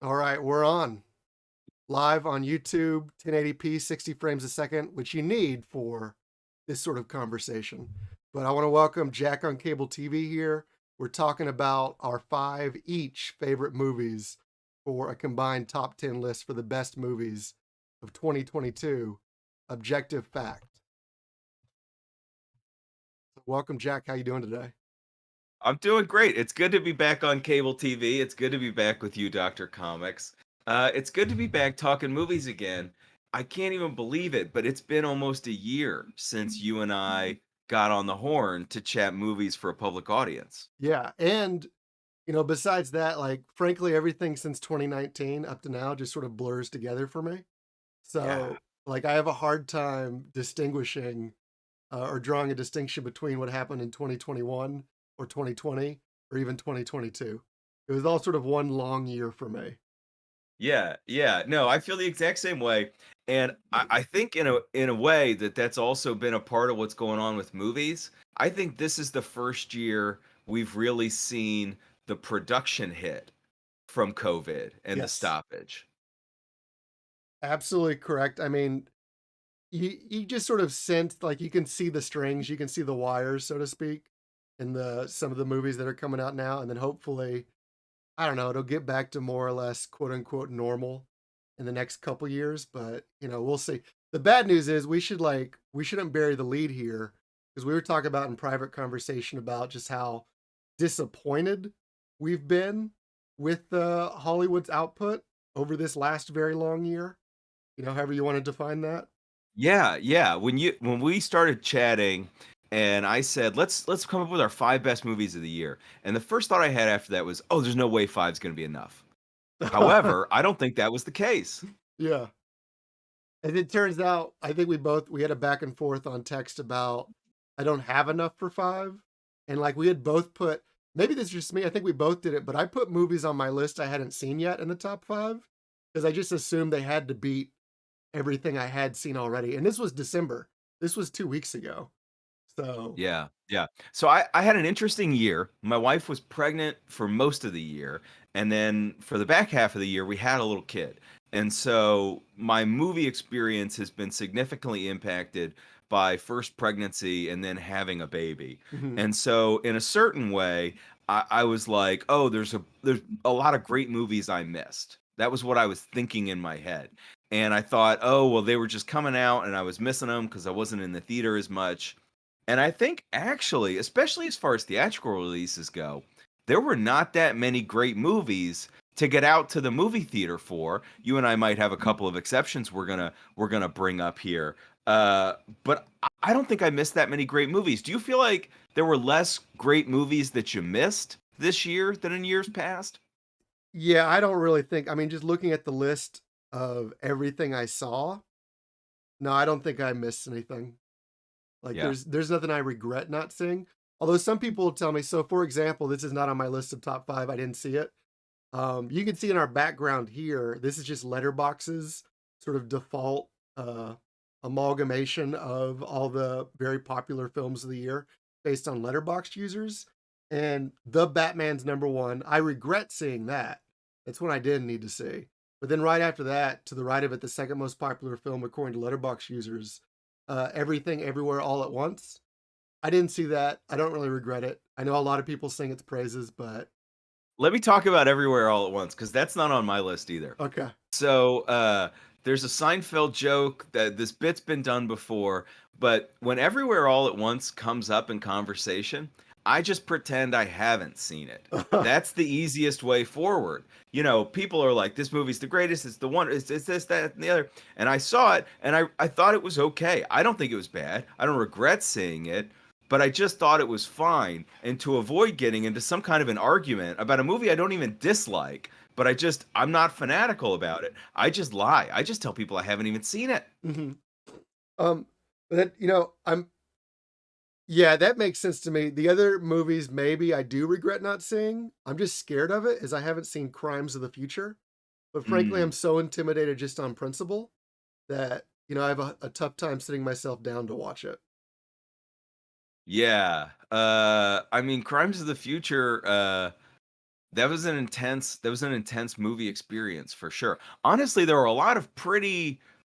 All right, we're on live on YouTube, 1080p, 60 frames a second, which you need for this sort of conversation. But I want to welcome Jack on Cable TV here. We're talking about our five each favorite movies for a combined top 10 list for the best movies of 2022. Objective fact. So welcome, Jack. How you doing today? I'm doing great. It's good to be back on cable TV. It's good to be back with you, Dr. Comics. It's good to be back talking movies again. I can't even believe it, but it's been almost a year since you and I got on the horn to chat movies for a public audience. Yeah, and besides that, like frankly, everything since 2019 up to now just sort of blurs together for me. Yeah. So, like, I have a hard time distinguishing or drawing a distinction between what happened in 2021 or 2020 or even 2022. It was all sort of one long year for me. Yeah. No, I feel the exact same way. And I think in a way that's also been a part of what's going on with movies. I think this is the first year we've really seen the production hit from COVID and the Yes, stoppage. absolutely correct. I mean, you just sort of sense like you can see the strings, you can see the wires, so to speak, in the some of the movies that are coming out now, and then hopefully I don't know, it'll get back to more or less quote unquote normal in the next couple years, but we'll see. The bad news is we shouldn't bury the lead here because we were talking about in private conversation about just how disappointed we've been with Hollywood's output over this last very long year. However you want to define that. Yeah. When we started chatting and I said, let's come up with our five best movies of the year. And the first thought I had after that was, oh, there's no way five's gonna be enough. However, I don't think that was the case. Yeah. And it turns out, I think we had a back and forth on text about I don't have enough for 5, and, like, we had both put maybe this is just me, I think we both did it, but I put movies on my list I hadn't seen yet in the top 5 because I just assumed they had to beat everything I had seen already, and this was December. This was 2 weeks ago. So Yeah. So I had an interesting year. My wife was pregnant for most of the year, and then for the back half of the year, we had a little kid. And so my movie experience has been significantly impacted by first pregnancy and then having a baby. mhm. And so in a certain way, I was like, oh, there's a lot of great movies I missed. That was what I was thinking in my head. And I thought, oh, well, they were just coming out and I was missing them because I wasn't in the theater as much. And I think actually, especially as far as theatrical releases go, there were not that many great movies to get out to the movie theater for. You and I might have a couple of exceptions we're gonna bring up here. But I don't think I missed that many great movies. Do you feel like there were less great movies that you missed this year than in years past? Yeah, I don't really think I mean, just looking at the list of everything I saw, no, I don't think I missed anything. Like, Yeah. there's nothing I regret not seeing. Although some people will tell me so for example, this is not on my list of top 5, I didn't see it. You can see in our background here, this is just Letterbox's sort of default, amalgamation of all the very popular films of the year based on Letterboxd users, and The Batman's number 1. I regret seeing that. That's one I didn't need to see. But then right after that, to the right of it, the second most popular film according to Letterboxd users, Everything Everywhere All at Once. I didn't see that. I don't really regret it. I know a lot of people sing its praises, but Let me talk about Everywhere All at Once because that's not on my list either. okay. So there's a Seinfeld joke that this bit's been done before, but when Everywhere All at Once comes up in conversation, I just pretend I haven't seen it. That's the easiest way forward. People are like, this movie's the greatest, it's the one, it's this, that, and the other. And I saw it and I thought it was okay. I don't think it was bad. I don't regret seeing it, but I just thought it was fine. And to avoid getting into some kind of an argument about a movie I don't even dislike, but I'm not fanatical about it. I just lie. I just tell people I haven't even seen it. Mhm. But then, I'm yeah, that makes sense to me. The other movies maybe I do regret not seeing. I'm just scared of it, as I haven't seen Crimes of the Future. But frankly, I'm Mm, so intimidated just on principle that, I have a tough time sitting myself down to watch it. yeah. I mean, Crimes of the Future. That was an intense movie experience for sure. Honestly, there were a lot of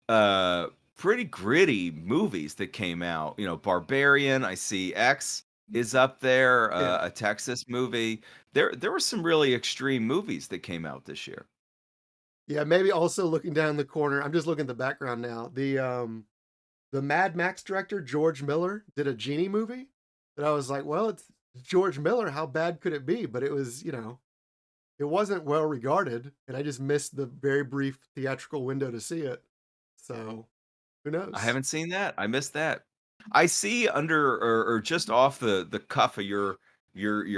uh pretty gritty movies that came out. You know, Barbarian, I see X is up there, Yeah. a Texas movie. There were some really extreme movies that came out this year. Yeah, maybe also looking down the corner, I'm just looking at the background now. The Mad Max director, George Miller, did a Genie movie that I was like, well, it's George Miller. How bad could it be? But it was, it wasn't well regarded. And I just missed the very brief theatrical window to see it. So who I knows? haven't seen that. I missed that. I see under or just off the cuff of your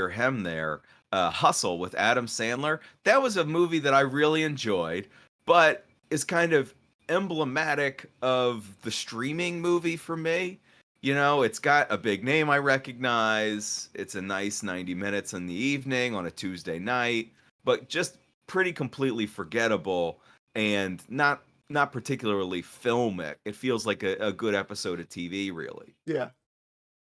hem there, Hustle with Adam Sandler. That was a movie that I really enjoyed, but is kind of emblematic of the streaming movie for me. You know, it's got a big name I recognize. It's a nice 90 minutes in the evening on a Tuesday night, but just pretty completely forgettable and not particularly filmic. It feels like a good episode of TV, really. Yeah.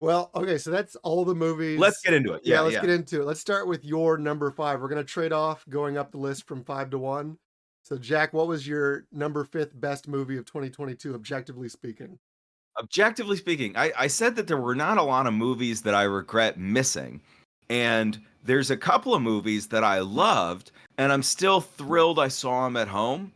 Well, okay. So that's all the Let's movies. get into it. Yeah. Yeah, Let's yeah. get into it. Let's start with your number five. We're going to trade off going up the list from five to one. So, Jack, what was your number fifth best movie of 2022, objectively speaking? Objectively speaking, I said that there were not a lot of movies that I regret missing. And there's a couple of movies that I loved, and I'm still thrilled I saw them at home.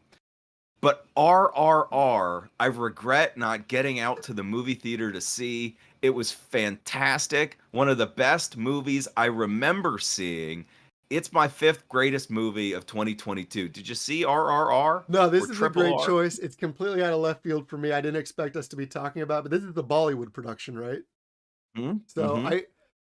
But RRR, I regret not getting out to the movie theater to see. It was fantastic. One of the best movies I remember seeing. It's my fifth greatest movie of 2022. Did you see RRR No, or this is a Triple great R? choice. It's completely out of left field for me. I didn't expect us to be talking about, but this is the Bollywood production, right? So Mm-hmm.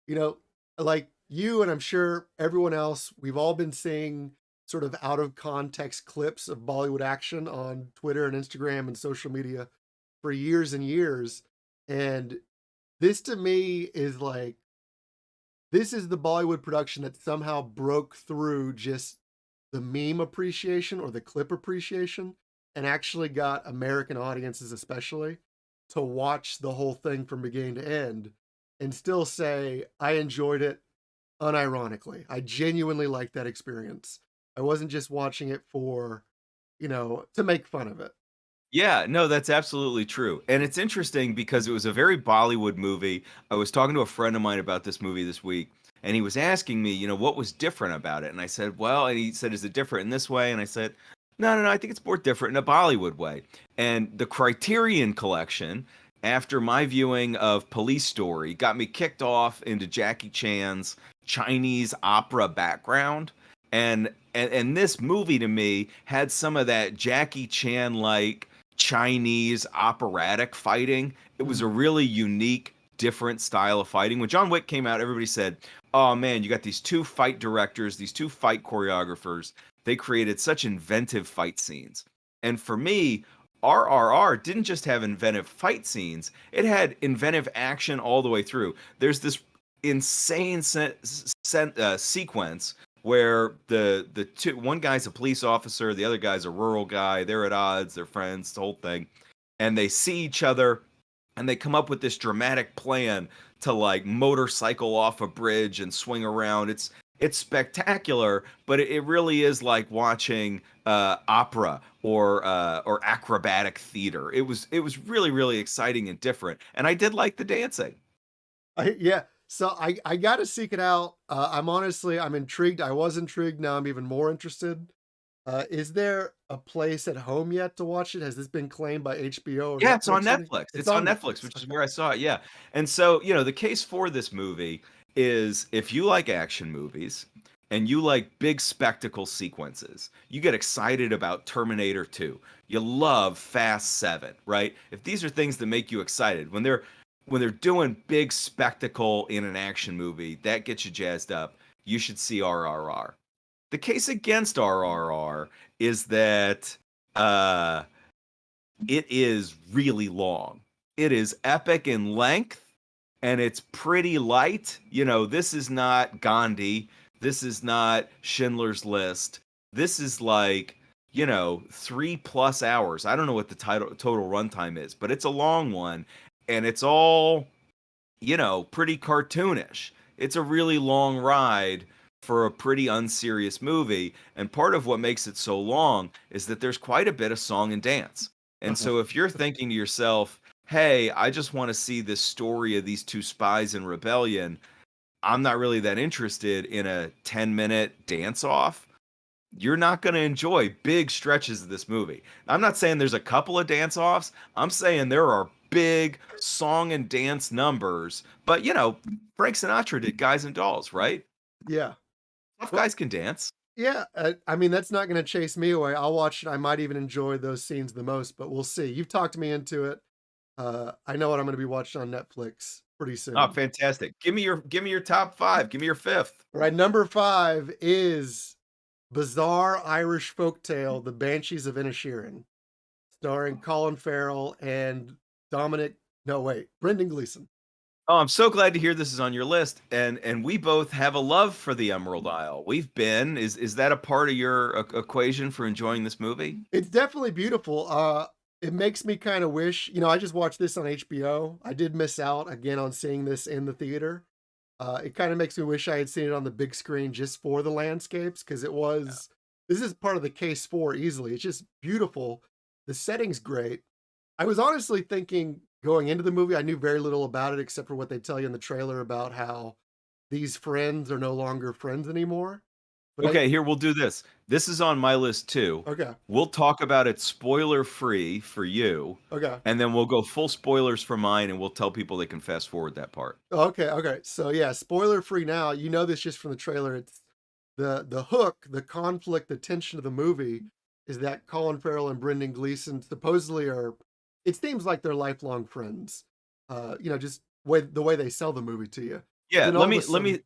you know, like you and I'm sure everyone else, we've all been seeing sort of out of context clips of Bollywood action on Twitter and Instagram and social media for years and years. And this to me is like, this is the Bollywood production that somehow broke through just the meme appreciation or the clip appreciation and actually got American audiences, especially, to watch the whole thing from beginning to end and still say, I enjoyed it unironically. I genuinely liked that experience. I wasn't just watching it for, to make fun of it. Yeah, no, that's absolutely true. And it's interesting because it was a very Bollywood movie. I was talking to a friend of mine about this movie this week, and he was asking me, what was different about it? And I said, well, and he said, is it different in this way? And I said, no, no, no, I think it's more different in a Bollywood way. And the Criterion Collection, after my viewing of Police Story, got me kicked off into Jackie Chan's Chinese opera background. And this movie to me had some of that Jackie Chan like Chinese operatic fighting. It was a Mhm. really unique, different style of fighting. When John Wick came out, everybody said, "Oh man, you got these two fight directors, these two fight choreographers. They created such inventive fight scenes." And for me, RRR didn't just have inventive fight scenes; it had inventive action all the way through. There's this insane sequence where the two one guy's a police officer, the other guy's a rural guy. They're at odds, they're friends, the whole thing, and they see each other, and they come up with this dramatic plan to like motorcycle off a bridge and swing around. It's spectacular, but it really is like watching opera or acrobatic theater. It was really exciting and different, and I did like the dancing. Yeah. So I gotta seek it out. I'm intrigued. I was intrigued. Now I'm even more interested. Is there a place at home yet to watch it? Has this been claimed by HBO or Yeah, it's on Netflix or anything? Netflix. It's It's on on Netflix, Netflix. which is Okay. where I saw it, yeah. And so, the case for this movie is if you like action movies and you like big spectacle sequences, you get excited about Terminator 2. You love Fast 7, right? If these are things that make you excited, when they're doing big spectacle in an action movie, that gets you jazzed up. You should see RRR. The case against RRR is that uh it is really long. It is epic in length and it's pretty light. This is not Gandhi. This is not Schindler's List. This is like, 3+ hours. I don't know what the total runtime is, but it's a long one and it's all, pretty cartoonish. It's a really long ride, for a pretty unserious movie. And part of what makes it so long is that there's quite a bit of song and dance. And Uh-huh. so if you're thinking to yourself, hey, I just want to see this story of these two spies in rebellion, I'm not really that interested in a 10-minute dance off. You're not going to enjoy big stretches of this movie. I'm not saying there's a couple of dance offs. I'm saying there are big song and dance numbers. But, Frank Sinatra did Guys and Dolls, right? Yeah. Tough Well, guys can dance. yeah, I mean, that's not gonna chase me away. I'll watch it. I might even enjoy those scenes the most, but we'll see. You've talked me into it. I know what I'm gonna be watching on Netflix pretty Oh, soon. fantastic. Give me your top 5. Give me your 5th. All right, number 5 is bizarre Irish folktale, The Banshees of Inisherin, starring Colin Farrell and Dominic no, wait, Brendan Gleeson. Oh, I'm so glad to hear this is on your list, and we both have a love for the Emerald Isle. We've been is that a part of your equation for enjoying this movie? It's definitely beautiful. It makes me kind of wish, I just watched this on HBO. I did miss out again on seeing this in the theater. It kind of makes me wish I had seen it on the big screen just for the landscapes because this is part of the case for easily. It's just beautiful. The setting's great. I was honestly thinking going into the movie, I knew very little about it except for what they tell you in the trailer about how these friends are no longer friends anymore. But Okay, here we'll do this. This is on my list too. okay, We'll talk about it spoiler free for you, okay. and then we'll go full spoilers for mine, and we'll tell people they can fast forward that part. Okay, okay. So yeah, spoiler free now. You know this just from the trailer. It's the hook, the conflict, the tension of the movie is that Colin Farrell and Brendan Gleeson supposedly are it seems like they're lifelong friends. Just the way they sell the movie to you. But Yeah, then let all of a me let sudden, me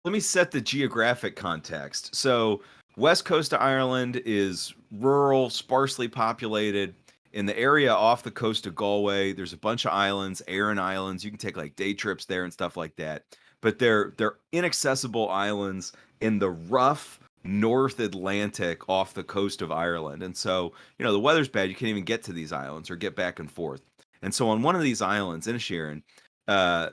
let me set the geographic context. So, west coast of Ireland is rural, sparsely populated. In the area off the coast of Galway, there's a bunch of islands, Aran Islands. You can take like day trips there and stuff like that. But they're inaccessible islands in the rough North Atlantic off the coast of Ireland. And so, the weather's bad. You can't even get to these islands or get back and forth. And so on one of these islands, in Inisherin,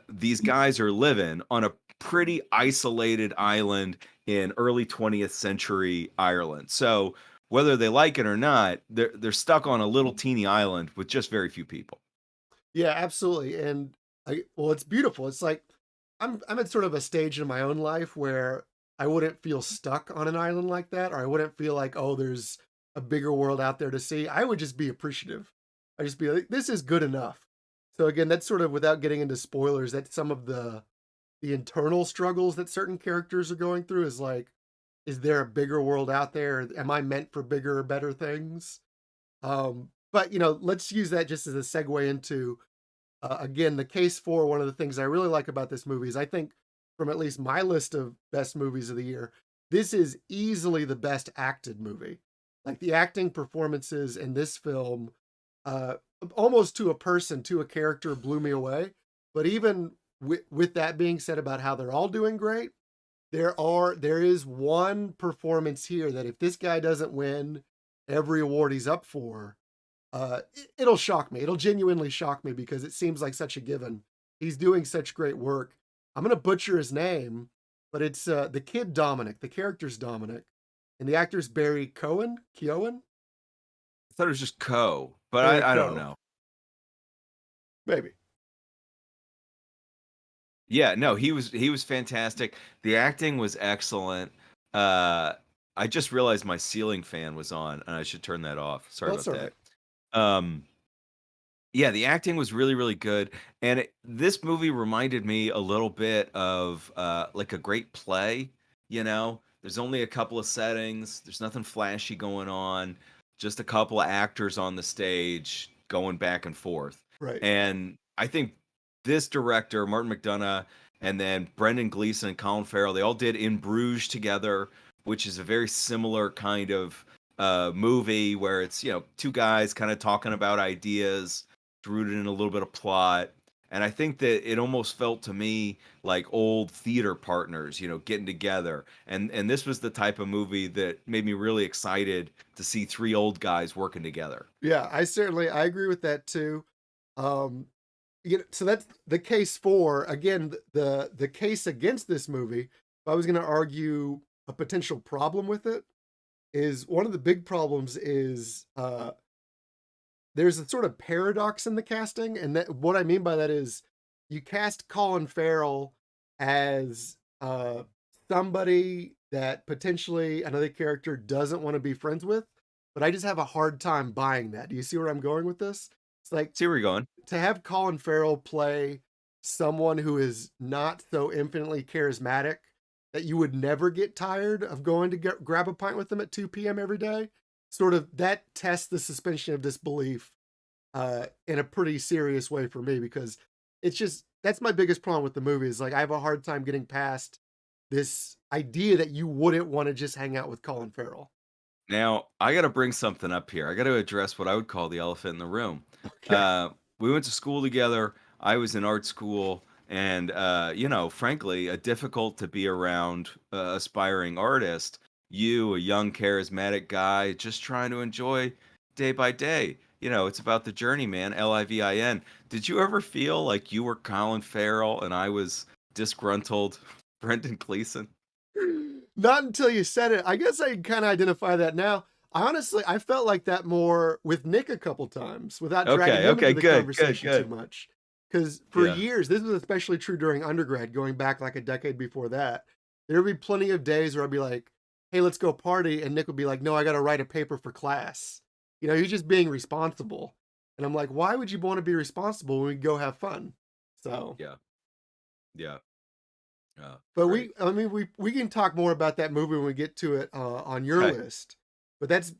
these guys are living on a pretty isolated island in early 20th century Ireland. So whether they like it or not, they're stuck on a little teeny island with just very few people. yeah, absolutely. And well, it's beautiful. It's like I'm at sort of a stage in my own life where I wouldn't feel stuck on an island like that, or I wouldn't feel like, oh, there's a bigger world out there to see. I would just be appreciative. I just be like, this is good enough. So again, that's sort of without getting into spoilers. That's some of the internal struggles that certain characters are going through. Is like, is there a bigger world out there? Am I meant for bigger or better things? But let's use that just as a segue into again, the case for one of the things I really like about this movie is I think from at least my list of best movies of the year, this is easily the best acted movie. Like the acting performances in this film, uh, almost to a person, to a character, blew me away. But even with that being said about how they're all doing great, there is one performance here that if this guy doesn't win every award he's up for, it'll shock me. It'll genuinely shock me because it seems like such a given. He's doing such great work. I'm gonna butcher his name, but it's the kid Dominic. The character's Dominic, and the actor's Barry Cohen. Keown. I thought it was just but Barry I don't Coe. know. Maybe. Yeah, no, he was fantastic. The acting was excellent. Uh I just realized my ceiling fan was on and I should turn that off. Sorry That's about all right. that. Um Yeah, the acting was really, really good, and this movie reminded me a little bit of, like, a great play, you know? There's only a couple of settings, there's nothing flashy going on, just a couple of actors on the stage going back and forth, Right. and I think this director, Martin McDonagh, and then Brendan Gleeson and Colin Farrell, they all did In Bruges together, which is a very similar kind of, movie where it's, two guys kinda talking about ideas, rooted in a little bit of plot. And I think that it almost felt to me like old theater partners, getting together. And this was the type of movie that made me really excited to see three old guys working together. Yeah, I agree with that too. Um, so that's the case for again the case against this movie if I was gonna argue a potential problem with it, is one of the big problems is, there's a sort of paradox in the casting, and that what I mean by that is you cast Colin Farrell as, somebody that potentially another character doesn't wanna be friends with, but I just have a hard time buying that. Do you see where I'm going with this? It's like See where you're going. to have Colin Farrell play someone who is not so infinitely charismatic that you would never get tired of going to grab a pint with them at 2 p.m. every day, sort of that tests the suspension of disbelief in a pretty serious way for me because it's just that's my biggest problem with the movie is like I have a hard time getting past this idea that you wouldn't want to just hang out with Colin Farrell. Now, I gotta bring something up here. I gotta address what I would call the elephant in the room. Okay. Uh, we went to school together. I was in art school, and frankly, difficult to be around aspiring artist. You, a young, charismatic guy, just trying to enjoy day by day. It's about the journey, man. Livin. Did you ever feel like you were Colin Farrell and I was disgruntled Brendan Gleeson? Not until you said it. I guess I can kinda identify that now. I felt like that more with Nick a couple times without dragging Okay, him okay, into the good, good, conversation too good. much. Because for Yeah. years, this was especially true during undergrad, going back like a decade before that, there would be plenty of days where I'd be like, "Hey, let's go party," and Nick would be like, "No, I gotta write a paper for class." He's just being responsible. And I'm like, "Why would you wanna be responsible when we go have fun?" So Yeah. Yeah. but Great. I mean, we can talk more about that movie when we get to it, on your Okay. list. But that's,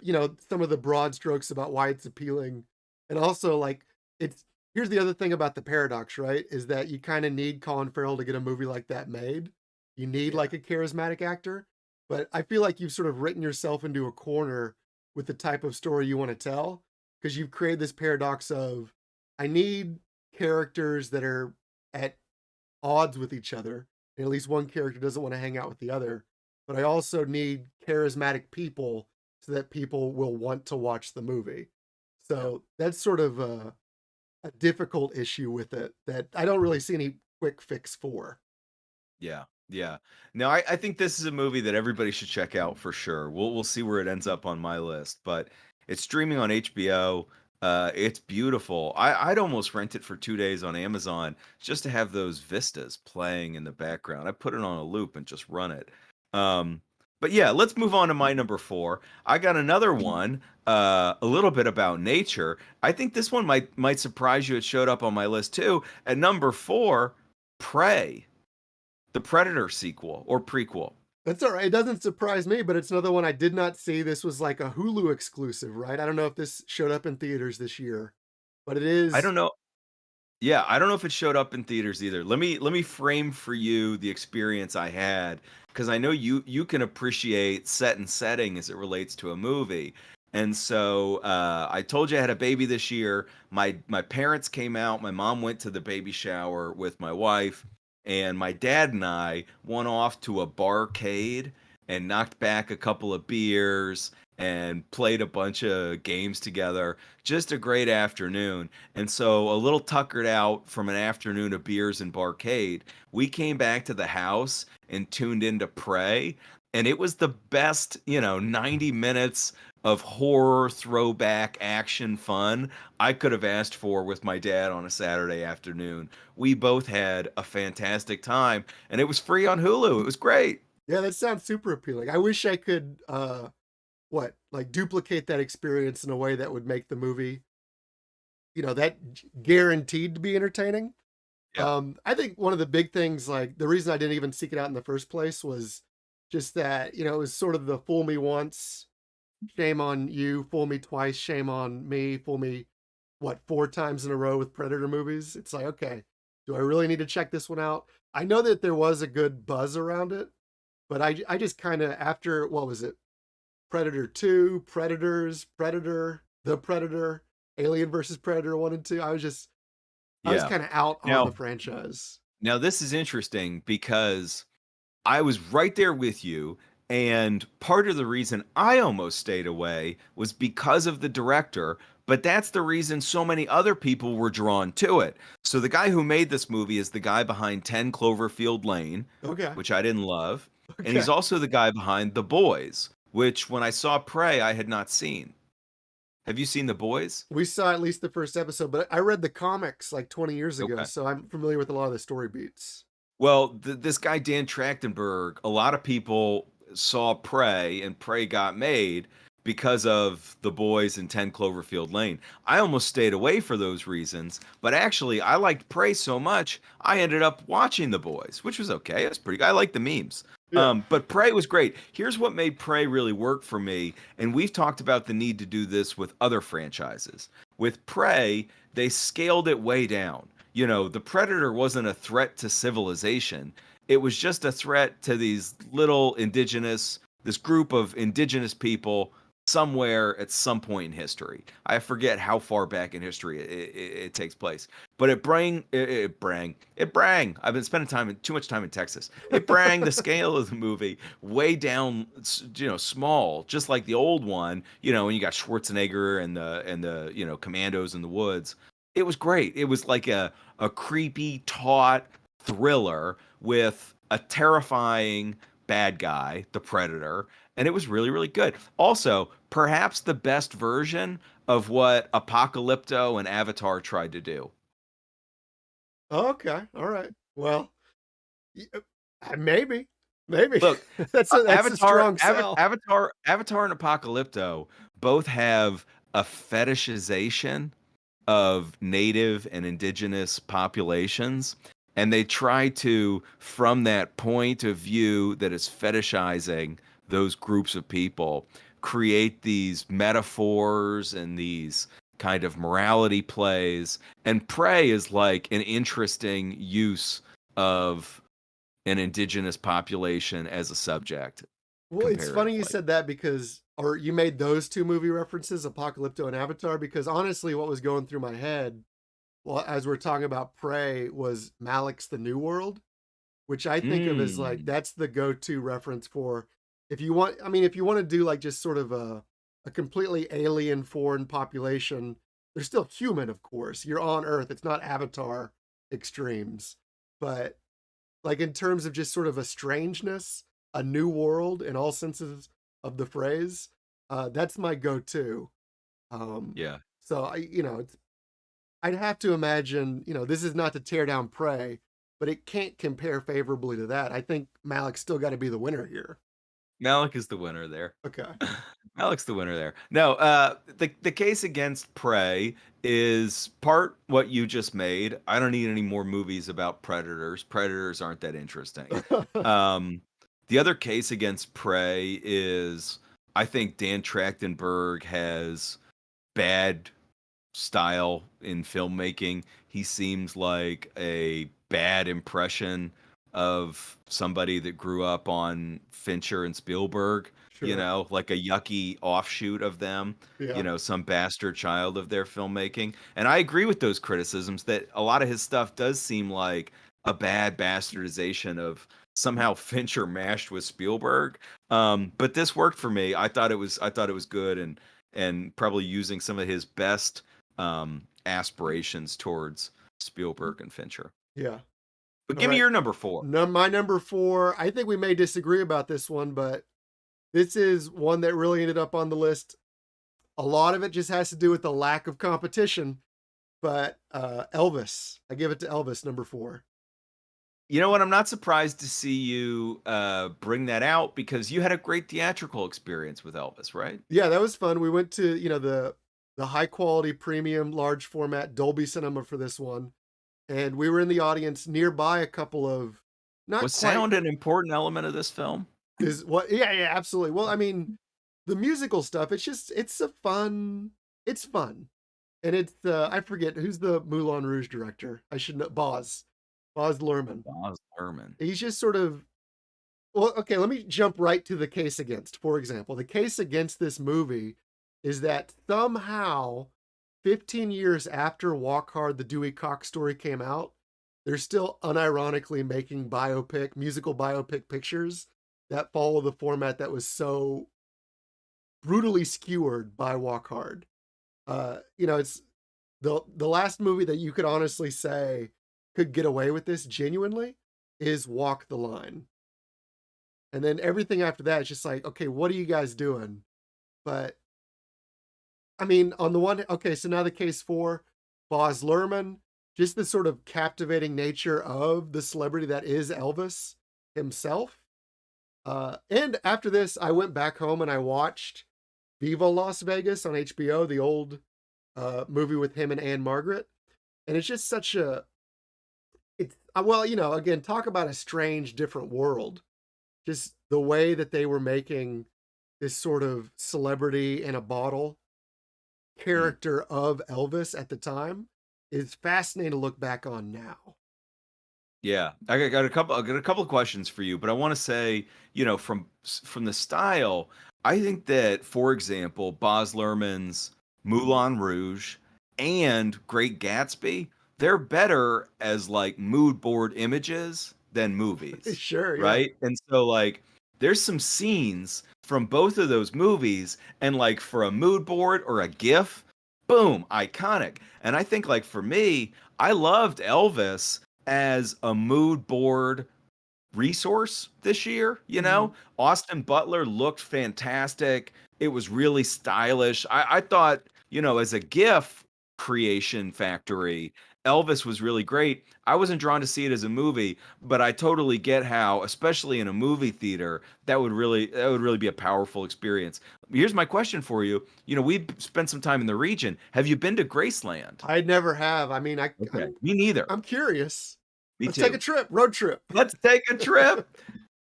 some of the broad strokes about why it's appealing. And also, like, it's here's the other thing about the paradox, right? Is that you kinda need Colin Farrell to get a movie like that made. You need, Yeah. like, a charismatic actor, but I feel like you've sort of written yourself into a corner with the type of story you wanna tell, tell because 'cause you've created this paradox of, I need characters that are at odds with each other, and at least one character doesn't want to hang out with the other. But I also need charismatic people so that people will want to watch the movie. Yeah. So that's sort of a difficult issue with it that I don't really see any quick fix for. Yeah. Yeah. No, I think this is a movie that everybody should check out for sure. We'll see where it ends up on my list, but it's streaming on HBO. It's beautiful. I'd almost rent it for 2 days on Amazon just to have those vistas playing in the background. I put it on a loop and just run it. Um, but yeah, let's move on to my number four. I got another one, a little bit about nature. I think this one might surprise you. It showed up on my list too. At number four, Prey. The Predator sequel or prequel. That's all right. It doesn't surprise me, but it's another one I did not see. This was like a Hulu exclusive, right? I don't know if this showed up in theaters this year, but it I is don't know. Yeah, I don't know if it showed up in theaters either. Let me frame for you the experience I had because I know you can appreciate set and setting as it relates to a movie. And so I told you I had a baby this year. My parents came out. My mom went to the baby shower with my wife, and my dad and I went off to a barcade and knocked back a couple of beers and played a bunch of games together. Just a great afternoon. And so, a little tuckered out from an afternoon of beers and barcade, we came back to the house and tuned into Prey. And it was the best, 90 minutes of horror, throwback, action fun I could have asked for with my dad on a Saturday afternoon. We both had a fantastic time, and it was free on Hulu. It was great. yeah, that sounds super appealing. I wish I could like duplicate that experience in a way that would make the movie, guaranteed to be entertaining. Yeah. I think one of the big things, like the reason I didn't even seek it out in the first place was just that, it was sort of the fool me once, shame on you, fool me twice, shame on me, fool me, what, four times in a row with Predator movies. It's like, okay, do I really need to check this one out? I know that there was a good buzz around it, but I just kind of, after, what was it? Predator 2, Predators, Predator, The Predator, Alien versus Predator 1 and 2. I was Yeah. kinda out on the Now, franchise. now this is interesting because I was right there with you. And part of the reason I almost stayed away was because of the director, but that's the reason so many other people were drawn to it. So the guy who made this movie is the guy behind 10 Cloverfield Lane, Okay. which I didn't love. and he's Okay. also the guy behind The Boys, which when I saw Prey, I had not seen. Have you seen The Boys? We saw at least the first episode, but I read the comics like 20 years ago, Okay. so I'm familiar with a lot of the story beats. Well, this guy Dan Trachtenberg, a lot of people saw Prey, and Prey got made because of The Boys and 10 Cloverfield Lane. I almost stayed away for those reasons, but actually, I liked Prey so much, I ended up watching The Boys, which was okay. It was pretty good. I like the memes. Yeah. But Prey was great. Here's what made Prey really work for me, and we've talked about the need to do this with other franchises. With Prey, they scaled it way down. You know, the Predator wasn't a threat to civilization. It was just a threat to this group of indigenous people somewhere at some point in history. I forget how far back in history it takes place, but it brang. I've been spending too much time in Texas. It brang the scale of the movie way down, small, just like the old one. You know, and you got Schwarzenegger and the commandos in the woods. It was great. It was like a creepy, taut thriller with a terrifying bad guy, the Predator, and it was really, really good. Also, perhaps the best version of what Apocalypto and Avatar tried to do. Okay. All right. Well, maybe, maybe Look, that's a Avatar, strong sell. Avatar, and Apocalypto both have a fetishization of native and indigenous populations. And they try to, from that point of view that is fetishizing those groups of people, create these metaphors and these kind of morality plays. And Prey is like an interesting use of an indigenous population as a subject Well, it's funny you comparatively. said that because, or you made those two movie references, Apocalypto and Avatar, because honestly, what was going through my head, well, as we're talking about Prey, was Malik's The New World, which I think of as like Mm, that's the go-to reference for if you want. I mean, if you want to do like just sort of a completely alien foreign population, they're still human, of course. You're on Earth. It's not Avatar extremes, but like in terms of just sort of a strangeness, a new world in all senses of the phrase. That's my go-to. Um, yeah. so I'd have to imagine, this is not to tear down Prey, but it can't compare favorably to that. I think Malik's still got to be the winner here. Malik is the winner there. Okay. Malik's the winner there. No, the case against Prey is part what you just made. I don't need any more movies about predators. Predators aren't that interesting. Um, the other case against Prey is I think Dan Trachtenberg has bad style in filmmaking. He seems like a bad impression of somebody that grew up on Fincher and Spielberg, Sure. like a yucky offshoot of them, Yeah. some bastard child of their filmmaking. And I agree with those criticisms that a lot of his stuff does seem like a bad bastardization of somehow Fincher mashed with Spielberg. But this worked for me. I thought it was good and probably using some of his best aspirations towards Spielberg and Fincher. Yeah. But All give me right. your number four. No, my number four, I think we may disagree about this one, but this is one that really ended up on the list. A lot of it just has to do with the lack of competition, but Elvis, I give it to Elvis, number four. You know what? I'm not surprised to see you bring that out because you had a great theatrical experience with Elvis, right? Yeah, that was fun. We went to, the high quality premium large format Dolby Cinema for this one, and we were in the audience nearby a couple of not Was quite sound an important element of this film? is what yeah, yeah, absolutely. Well, I mean, the musical stuff, it's fun. And it's I forget who's the Moulin Rouge director. I should know Boz Lerman. Baz Luhrmann. He's just sort of well, okay, let me jump right to the case against. For example, the case against this movie is that somehow 15 years after Walk Hard, the Dewey Cox story came out, they're still unironically making musical biopic pictures that follow the format that was so brutally skewered by Walk Hard. It's the last movie that you could honestly say could get away with this genuinely is Walk the Line. And then everything after that is just like, okay, what are you guys doing? But I mean, on the one, okay, so now the case for Boz Lerman, just the sort of captivating nature of the celebrity that is Elvis himself. And after this, I went back home and I watched Viva Las Vegas on HBO, the old movie with him and Anne Margaret. And it's just such a, it's, well, again, talk about a strange, different world. Just the way that they were making this sort of celebrity in a bottle Mm. character of Elvis at the time is fascinating to look back on now. Yeah, I got a couple of questions for you, but I want to say, from the style, I think that, for example, Baz Luhrmann's Moulin Rouge and Great Gatsby, they're better as like mood board images than movies, Sure, yeah. right? And so like there's some scenes from both of those movies, and like for a mood board or a GIF, boom, iconic. And I think like for me, I loved Elvis as a mood board resource this year, you Mhm. know? Austin Butler looked fantastic. It was really stylish. I thought, as a GIF creation factory, Elvis was really great. I wasn't drawn to see it as a movie, but I totally get how, especially in a movie theater, that would really be a powerful experience. Here's my question for you. We've spent some time in the region. Have you been to Graceland? I never have. I mean, Okay. Me neither. I'm curious. Me Let's take a too. trip, road trip. Let's take a trip.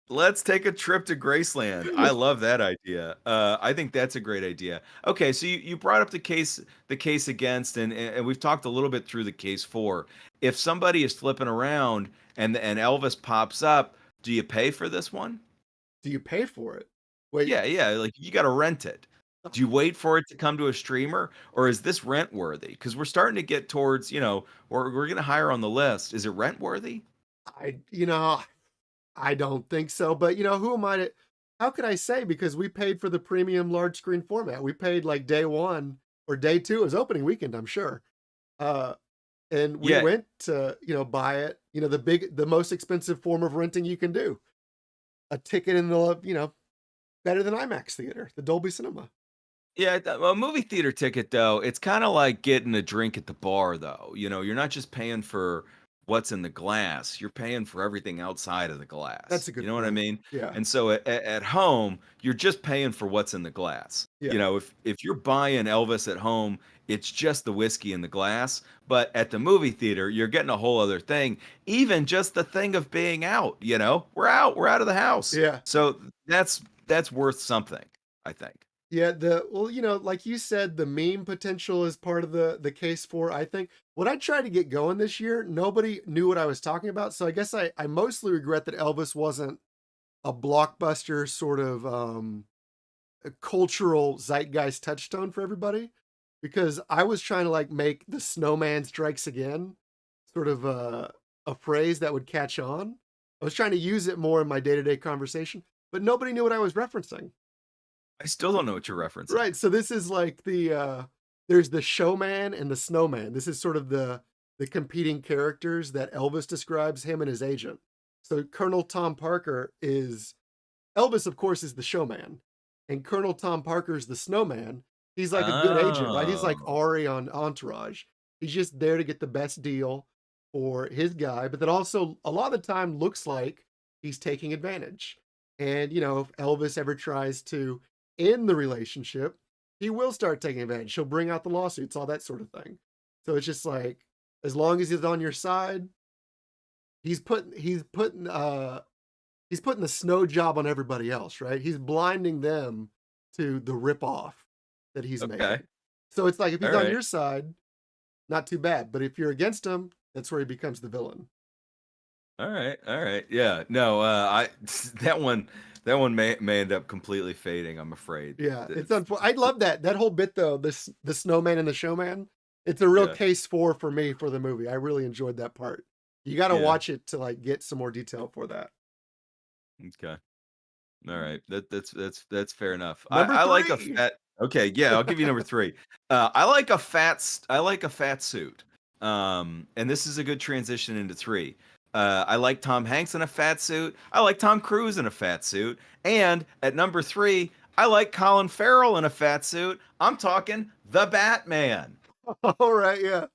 Let's take a trip to Graceland. I love that idea. I think that's a great idea. Okay, so you brought up the case against, and we've talked a little bit through the case for. If somebody is flipping around and Elvis pops up, do you pay for this one? Do you pay for it? Wait, Yeah, yeah, like you got to rent it. Do you wait for it to come to a streamer, or is this rent worthy? Because we're starting to get towards, we're going to hire on the list. Is it rent worthy? I I don't think so, but who am I to how could I say because we paid for the premium large screen format. We paid like day 1 or day 2, it was opening weekend, I'm sure. Uh and we Yeah, went to, buy it, the most expensive form of renting you can do. A ticket in the, better than IMAX theater, the Dolby Cinema. yeah, a movie theater ticket though, it's kinda like getting a drink at the bar though, you're not just paying for what's in the glass, you're paying for everything outside of the That's glass, a you good know what I point. mean? Yeah. And so at home, you're just paying for what's in the glass. Yeah. If you're buying Elvis at home, it's just the whiskey in the glass, but at the movie theater, you're getting a whole other thing, even just the thing of being out, we're out of the house. Yeah. So that's worth something, I think. Yeah, well, like you said, the meme potential is part of the case for, I think. What I tried to get going this year, nobody knew what I was talking about. So I guess I mostly regret that Elvis wasn't a blockbuster sort of a cultural zeitgeist touchstone for everybody. Because I was trying to like make the snowman strikes again sort of a phrase that would catch on. I was trying to use it more in my day-to-day conversation, but nobody knew what I was referencing. I still don't know what you're referencing. Right, so this is like there's the showman and the snowman. This is sort of the competing characters that Elvis describes him and his agent. So Colonel Tom Parker is Elvis, of course, is the showman, and Colonel Tom Parker is the snowman. He's like a good agent, right? He's like Oh, Ari on Entourage. He's just there to get the best deal for his guy, but that also a lot of the time looks like he's taking advantage. And if Elvis ever tries to end the relationship, he will start taking advantage. He'll bring out the lawsuits, all that sort of thing. So it's just like as long as he's on your side, he's putting the snow job on everybody else, right? He's blinding them to the rip off that he's okay. making. So it's like if he's on Alright. your side, not too bad. But if you're against him, that's where he becomes the villain. Alright, alright. Yeah. No, I that one may end up completely fading, I'm afraid. Yeah, it's It's unfor I love that whole bit though, the snowman and the showman. It's a real yeah, case for me for the movie. I really enjoyed that part. You gotta yeah. watch it to, like, get some more detail for that. Okay. Alright. That's fair enough. I Number I like a 3. fat okay, yeah, I'll give you number 3. I like a fat suit. And this is a good transition into 3. I like Tom Hanks in a fat suit. I like Tom Cruise in a fat suit. And at number three, I like Colin Farrell in a fat suit. I'm talking the Batman. All right, yeah.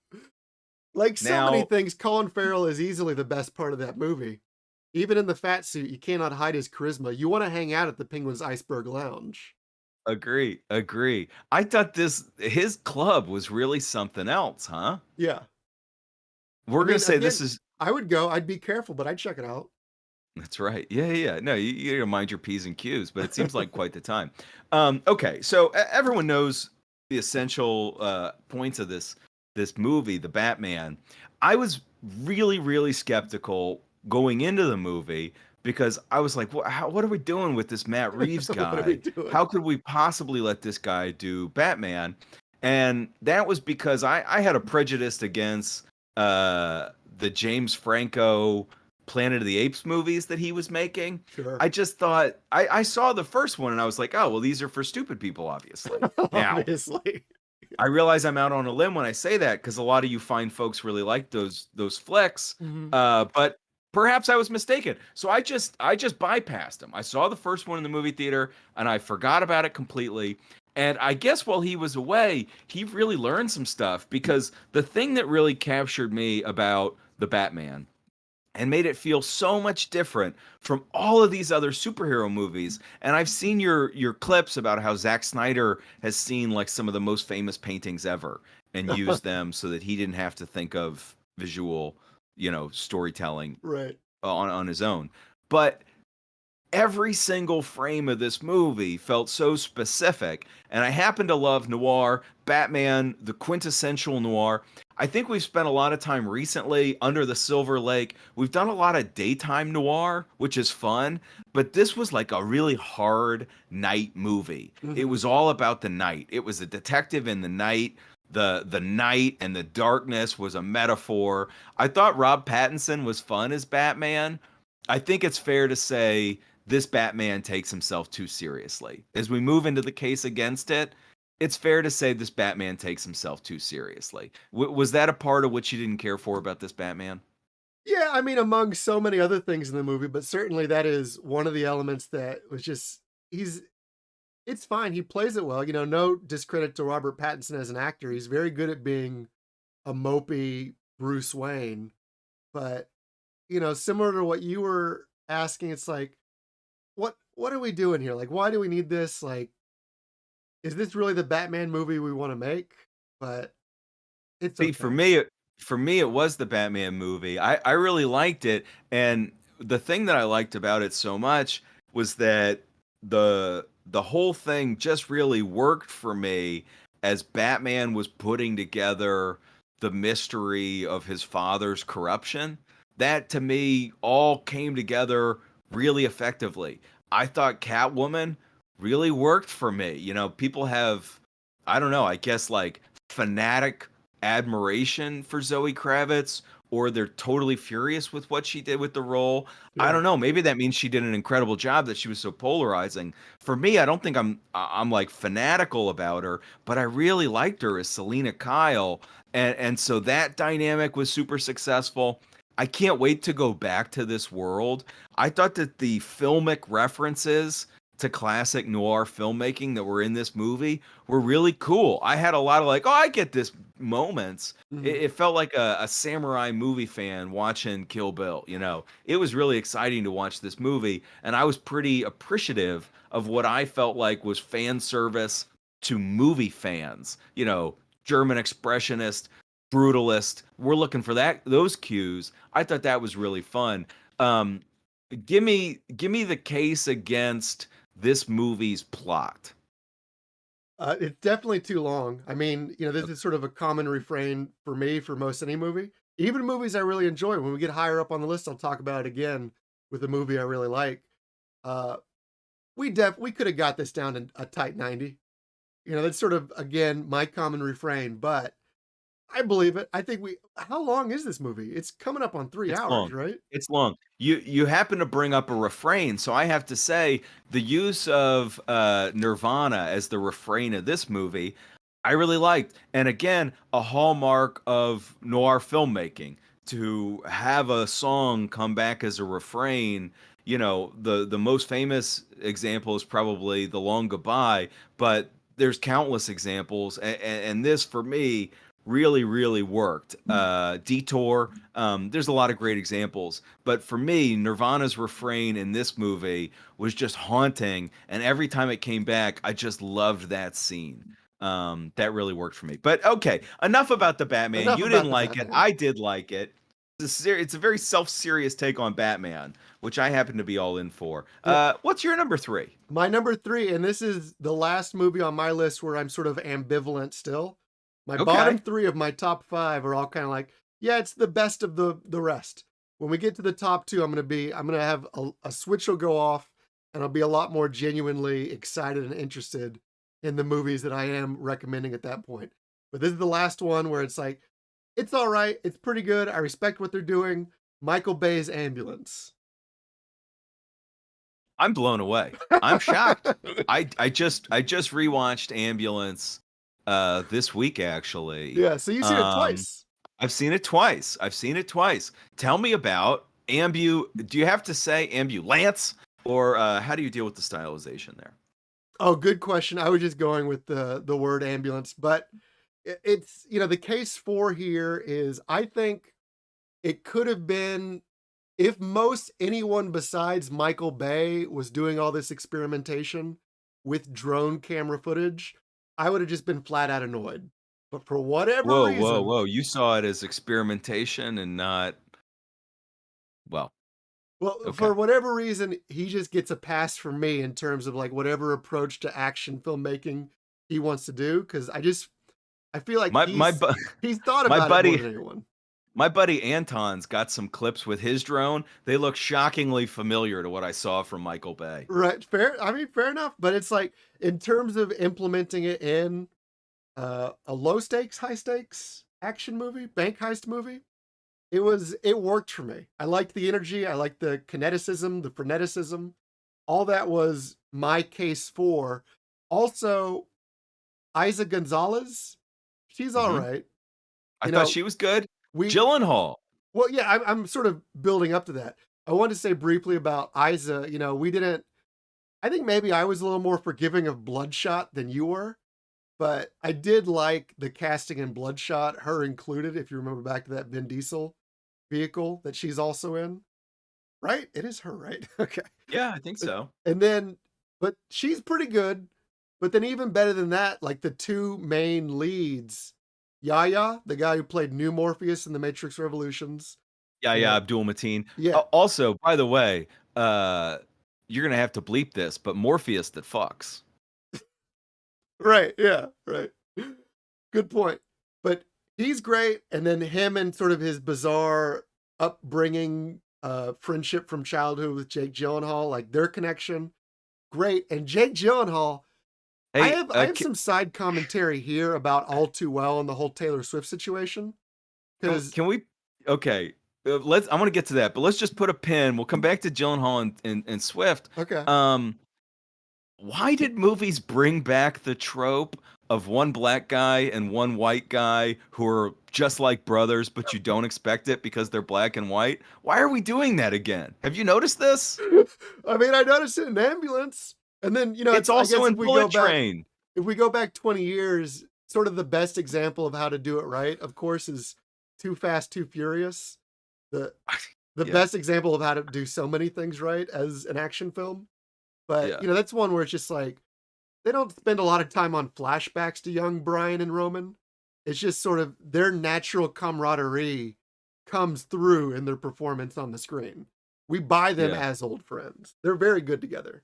Like so many Now, things, Colin Farrell is easily the best part of that movie. Even in the fat suit, you cannot hide his charisma. You wanna hang out at the Penguin's Iceberg Lounge. agree, agree. I thought his club was really something else, huh? Yeah. I We're gonna mean, say this again, is I would go. I'd be careful, but I'd check it out. That's right. Yeah, yeah, yeah. No, you gotta mind your P's and Q's, but it seems like quite the time. Okay, so everyone knows the essential points of this movie, the Batman. I was really, really skeptical going into the movie because I was like, what are we doing with this Matt Reeves What are we guy? doing? How could we possibly let this guy do Batman? And that was because I had a prejudice against the James Franco Planet of the Apes movies that he was making. Sure. I just thought I saw the first one and I was like, oh well, these are for stupid people, obviously. Now Obviously. I realize I'm out on a limb when I say that because a lot of you fine folks really like those flicks, Mhm. but perhaps I was mistaken. So I just bypassed him. I saw the first one in the movie theater and I forgot about it completely. And I guess while he was away, he really learned some stuff because the thing that really captured me about the Batman and made it feel so much different from all of these other superhero movies. And I've seen your clips about how Zack Snyder has seen like some of the most famous paintings ever and used them so that he didn't have to think of visual, storytelling Right. on his own. But every single frame of this movie felt so specific. And I happen to love noir, Batman, the quintessential noir. I think we've spent a lot of time recently under the Silver Lake. We've done a lot of daytime noir, which is fun, but this was like a really hard night movie. It Mhm. was all about the night. It was a detective in the night. The night and the darkness was a metaphor. I thought Rob Pattinson was fun as Batman. I think it's fair to say this Batman takes himself too seriously. As we move into the case against it, it's fair to say this Batman takes himself too seriously. Was that a part of what you didn't care for about this Batman? Yeah, I mean, among so many other things in the movie, but certainly that is one of the elements that was just he's it's fine. He plays it well. No discredit to Robert Pattinson as an actor. He's very good at being a mopey Bruce Wayne. But, similar to what you were asking, it's like, what are we doing here? Like, why do we need this? Like, is this really the Batman movie we want to make? But it's See, okay. for me, it was the Batman movie. I really liked it, and the thing that I liked about it so much was that the whole thing just really worked for me as Batman was putting together the mystery of his father's corruption. That to me all came together really effectively. I thought Catwoman really worked for me. People have, I don't know, I guess like fanatic admiration for Zoe Kravitz or they're totally furious with what she did with the role. I Yeah. don't know. Maybe that means she did an incredible job that she was so polarizing. For me, I don't think I'm like fanatical about her, but I really liked her as Selena Kyle and so that dynamic was super successful. I can't wait to go back to this world. I thought that the filmic references to classic noir filmmaking that were in this movie were really cool. I had a lot of like, oh, I get this moments. It, Mhm. it felt like a samurai movie fan watching Kill Bill. It was really exciting to watch this movie, and I was pretty appreciative of what I felt like was fan service to movie fans. German expressionist, brutalist. We're looking for those cues. I thought that was really fun. Um, give me the case against this movie's plot. It's definitely too long. I mean, this is sort of a common refrain for me for most any movie. Even movies I really enjoy. When we get higher up on the list, I'll talk about it again with a movie I really like. Uh, we could have got this down to a tight 90. That's sort of again my common refrain, but I believe it. I think we how long is this movie? It's coming up on 3 It's hours, long. right? It's long. You happen to bring up a refrain, so I have to say the use of Nirvana as the refrain of this movie, I really liked. And again, a hallmark of noir filmmaking. to have a song come back as a refrain, you know, the most famous example is probably The Long Goodbye, but there's countless examples, and this for me really worked. Detour, there's a lot of great examples, but for me, Nirvana's refrain in this movie was just haunting, and every time it came back, I just loved that scene. That really worked for me. But okay, enough about the Batman. Enough You didn't about the like it. Batman. I did like it. It's a very self-serious take on Batman, which I happen to be all in for. Yeah. What's your number three? My number 3, and this is the last movie on my list where I'm sort of ambivalent still. My bottom Okay. 3 of my top 5 are all kinda like, yeah, it's the best of the rest. When we get to the top 2, I'm gonna have a switch will go off, and I'll be a lot more genuinely excited and interested in the movies that I am recommending at that point. But this is the last one where it's like, it's alright, it's pretty good, I respect what they're doing. Michael Bay's Ambulance. I'm blown away. I'm shocked. I just rewatched Ambulance this week actually. Yeah, so you've seen it Um twice. I've seen it twice. I've seen it twice. Tell me about do you have to say ambulance or how do you deal with the stylization there? Oh, good question. I was just going with the word ambulance, but it's the case for here is I think it could have been if most anyone besides Michael Bay was doing all this experimentation with drone camera footage, I would have just been flat out annoyed. But for whatever Whoa, whoa, reason, whoa. You saw it as experimentation and not well, well, okay. for whatever reason, he just gets a pass from me in terms of like whatever approach to action filmmaking he wants to do. Cause I feel like My my bu- he's thought my about it more buddy than anyone. my buddy Anton's got some clips with his drone. They look shockingly familiar to what I saw from Michael Bay. Right, fair I mean, fair enough, but it's like, in terms of implementing it in, a low stakes, high stakes action movie, bank heist movie, it worked for me. I liked the energy, I liked the kineticism, the freneticism, all that was my case for. Also, Isa Gonzalez, she's Mhm. alright. I You thought know, she was good. we Gyllenhaal. well, yeah, I'm sort of building up to that. I wanted to say briefly about Isa, we didn't I think maybe I was a little more forgiving of Bloodshot than you were, but I did like the casting in Bloodshot, her included, if you remember back to that Vin Diesel vehicle that she's also in, right? It is her, right? Okay. Yeah, I think Uh, so. And then, but she's pretty good. But then, even better than that, like the two main leads, Yaya, the guy who played New Morpheus in The Matrix Revolutions. Yeah, yeah, The, Abdul Mateen. yeah, Also, by the way, uh, you're gonna have to bleep this, but Morpheus that fucks. right. Yeah, right. Good point. But he's great. And then him and sort of his bizarre upbringing, friendship from childhood with Jake Gyllenhaal, like their connection, great. And Jake Gyllenhaal, I Hey, have I have some side commentary here about All Too Well and the whole Taylor Swift situation. Because can we? Okay, let's. I want to get to that, but let's just put a pin. We'll come back to Gyllenhaal and Swift. okay. Um, why did movies bring back the trope of one black guy and one white guy who are just like brothers, but you don't expect it because they're black and white? Why are we doing that again? Have you noticed this? I mean, I noticed it in Ambulance. And then, It's it's I also guess in Bullet Train. if we go back 20 years, sort of the best example of how to do it right, of course, is Too Fast, Too Furious. The the Yeah, best example of how to do so many things right as an action film. But, yeah, that's one where it's just like they don't spend a lot of time on flashbacks to young Brian and Roman. It's just sort of their natural camaraderie comes through in their performance on the screen. We buy them yeah, as old friends. They're very good together.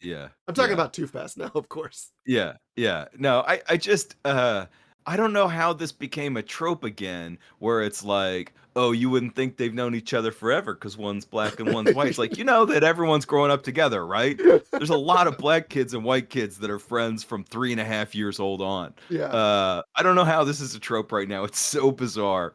yeah, I'm talking yeah. about Too Fast now, of course. Yeah, yeah. No, I just I don't know how this became a trope again where it's like, oh, you wouldn't think they've known each other forever because one's black and one's white. It's like, you know that everyone's growing up together, right? There's a lot of black kids and white kids that are friends from 3.5 years old on. Yeah. I don't know how this is a trope right now. It's so bizarre.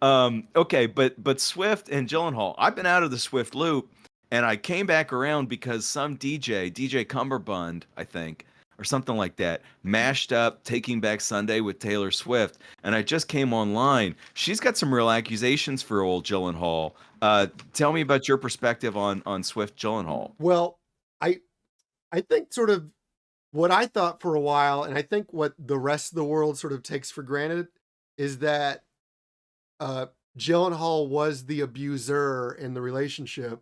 Yeah. Okay, but Swift and Gyllenhaal, I've been out of the Swift loop and I came back around because some DJ Cumberbund, I think, or something like that, mashed up Taking Back Sunday with Taylor Swift, and I just came online. She's got some real accusations for old Gyllenhaal. Tell me about your perspective on Swift Gyllenhaal. Well, I I think sort of what I thought for a while, and I think what the rest of the world sort of takes for granted, is that uh, Gyllenhaal was the abuser in the relationship.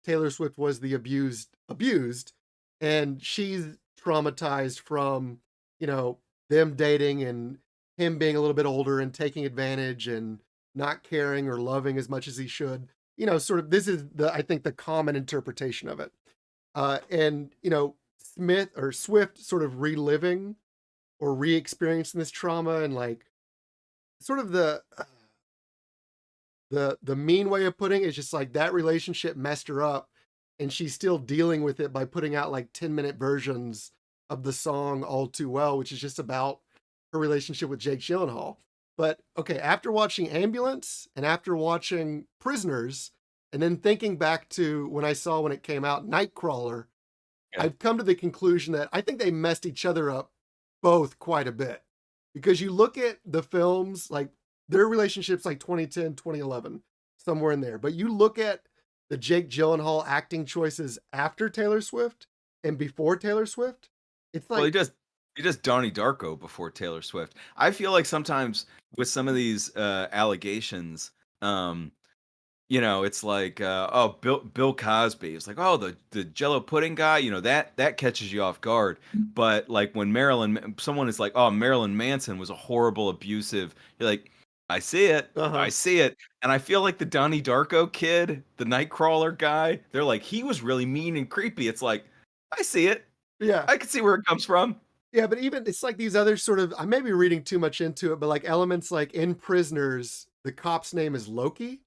Taylor Swift was the abused, and she's traumatized from, you know, them dating and him being a little bit older and taking advantage and not caring or loving as much as he should. You know, sort of this is the I think the common interpretation of it. And you know, Smith or Swift sort of reliving or re-experiencing this trauma and like sort of the mean way of putting it is just like that relationship messed her up, and she's still dealing with it by putting out like 10-minute versions of the song All Too Well, which is just about her relationship with Jake Gyllenhaal. But okay, after watching Ambulance and after watching Prisoners, and then thinking back to when it came out, Nightcrawler, Yeah. I've come to the conclusion that I think they messed each other up both quite a bit. Because you look at the films, like their relationships like 2010, 2011, somewhere in there. But you look at the Jake Gyllenhaal acting choices after Taylor Swift and before Taylor Swift, it's Well, like, he does Donnie Darko before Taylor Swift. I feel like sometimes with some of these allegations, um, you know, it's like, oh, Bill Cosby. It's like, oh, the Jello pudding guy. You know, that catches you off guard. But like when someone is like, oh, Marilyn Manson was a horrible, abusive. You're like, I see it, I uh-huh. see it. And I feel like the Donnie Darko kid, the Nightcrawler guy, they're like, he was really mean and creepy. It's like, I see it. Yeah. I can see where it comes from. Yeah, but even it's like these other sort of I may be reading too much into it, but like elements like in Prisoners, the cop's name is Loki.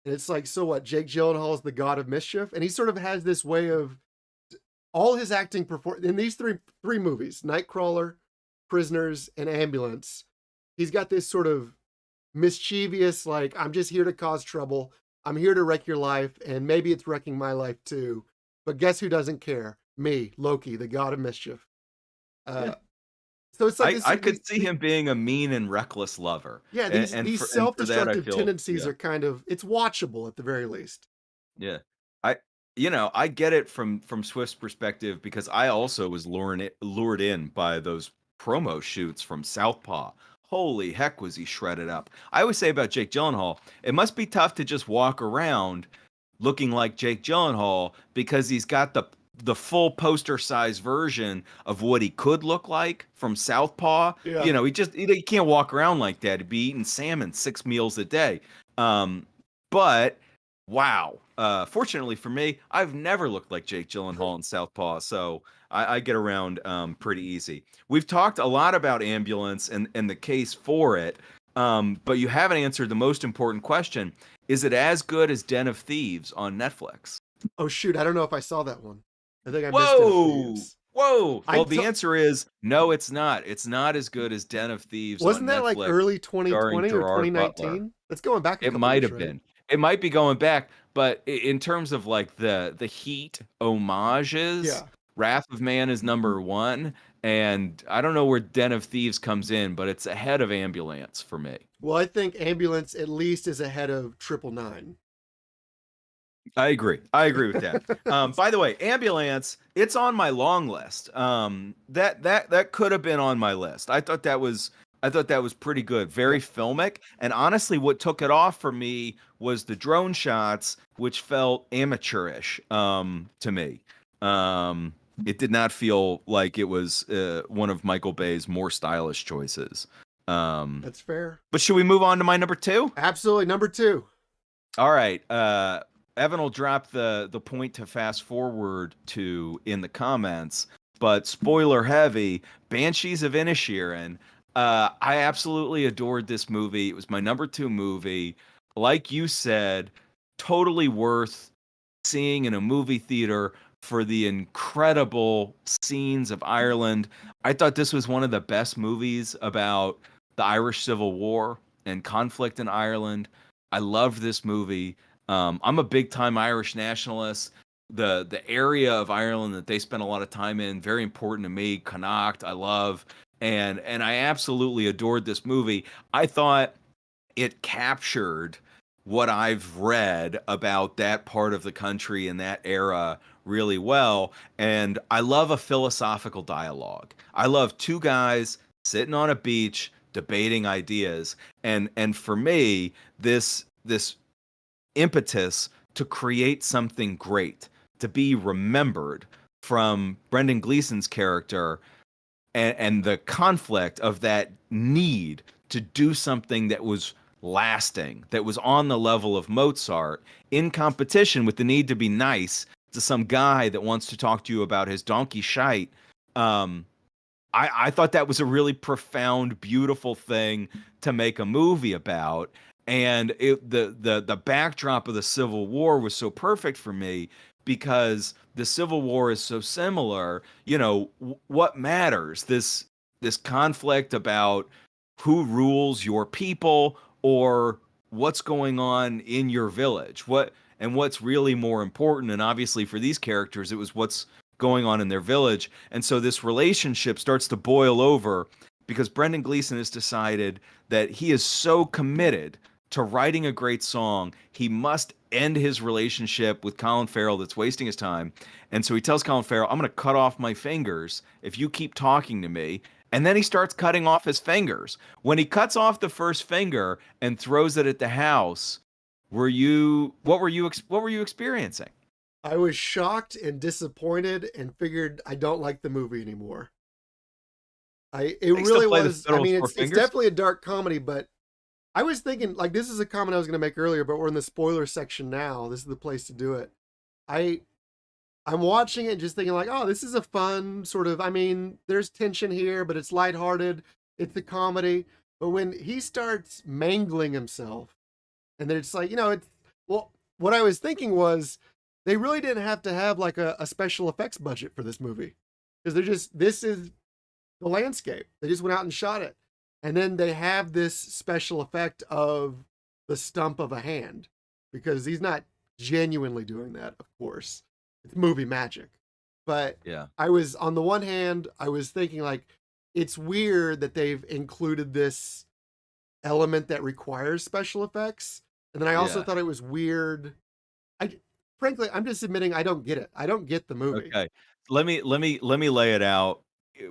And it's like, so what? Jake Gyllenhaal is the god of mischief, and he sort of has this way of all his acting perform in these three movies: Nightcrawler, Prisoners, and Ambulance. He's got this sort of mischievous, like I'm just here to cause trouble. I'm here to wreck your life, and maybe it's wrecking my life too. But guess who doesn't care? Me, Loki, the god of mischief. Yeah. Uh, so it's like this. I could see him being a mean and reckless lover. Yeah, And, these and for that I self-destructive feel, tendencies yeah. are kind of it's watchable at the very least. Yeah. I you know, I get it from Swift's perspective because I also was lured in by those promo shoots from Southpaw. Holy heck was he shredded up. I always say about Jake Gyllenhaal, it must be tough to just walk around looking like Jake Gyllenhaal because he's got the full poster size version of what he could look like from Southpaw. Yeah. You know, he can't walk around like that. He'd be eating salmon 6 meals a day. Um, but wow. Fortunately for me, I've never looked like Jake Gyllenhaal in Southpaw, so I get around pretty easy. We've talked a lot about Ambulance and the case for it, but you haven't answered the most important question. Is it as good as Den of Thieves on Netflix? Oh shoot, I don't know if I saw that one. I think I missed Den of Whoa! Thieves. Whoa! I Well, the t- answer is no, it's not. It's not as good as Den of Thieves on Wasn't that like Netflix, early starring 2020 or Gerard Butler. 2019? That's going back a It couple might years, have right? been. It might be going back, but in terms of like the Heat homages, Yeah. Wrath of Man is number one, and I don't know where Den of Thieves comes in, but it's ahead of Ambulance for me. Well, I think Ambulance at least is ahead of Triple Nine. I agree. I agree with that. By the way, Ambulance, it's on my long list. That could have been on my list. I thought that was pretty good. Yeah. Very filmic. And honestly, what took it off for me was the drone shots, which felt amateurish to me. It did not feel like it was one of Michael Bay's more stylish choices. Um, That's fair. but should we move on to my number two? Absolutely. Number two. All right. Evan will drop the point to fast forward to in the comments, but spoiler heavy, Banshees of Inisherin. I absolutely adored this movie. It was my number two movie. Like you said, totally worth seeing in a movie theater for the incredible scenes of Ireland. I thought this was one of the best movies about the Irish Civil War and conflict in Ireland. I loved this movie. I'm a big time Irish nationalist. the area of Ireland that they spent a lot of time in, very important to me. Connacht, I love, and I absolutely adored this movie. I thought it captured what I've read about that part of the country and that era really well. And I love a philosophical dialogue. I love two guys sitting on a beach debating ideas. And for me, this impetus to create something great, to be remembered from Brendan Gleeson's character, and the conflict of that need to do something that was lasting, that was on the level of Mozart, in competition with the need to be nice to some guy that wants to talk to you about his donkey shite. Um, I thought that was a really profound, beautiful thing to make a movie about. And the backdrop of the Civil War was so perfect for me because the Civil War is so similar. You know, what matters? This conflict about who rules your people, or what's going on in your village. What's really more important. And obviously for these characters, it was what's going on in their village. And so this relationship starts to boil over because Brendan Gleeson has decided that he is so committed to writing a great song, he must end his relationship with Colin Farrell that's wasting his time. And so he tells Colin Farrell, I'm going to cut off my fingers if you keep talking to me. And then he starts cutting off his fingers. When he cuts off the first finger and throws it at the house, what were you experiencing? I was shocked and disappointed and figured I don't like the movie anymore. It They still really play the was. I fiddle with mean, four it's fingers? definitely a dark comedy, but I was thinking like this is a comment I was going to make earlier, but we're in the spoiler section now. This is the place to do it. I I'm watching it just thinking like, oh, this is a fun sort of. I mean, there's tension here, but it's lighthearted. It's a comedy. But when he starts mangling himself, and then it's like, it's well, what I was thinking was they really didn't have to have like a special effects budget for this movie because this is the landscape. They just went out and shot it. And then they have this special effect of the stump of a hand because he's not genuinely doing that, of course. It's movie magic. But Yeah. I was, on the one hand, I was thinking like, it's weird that they've included this element that requires special effects. And then I also Yeah. thought it was weird. I frankly, I'm just admitting I don't get it. I don't get the movie. Okay. Let me lay it out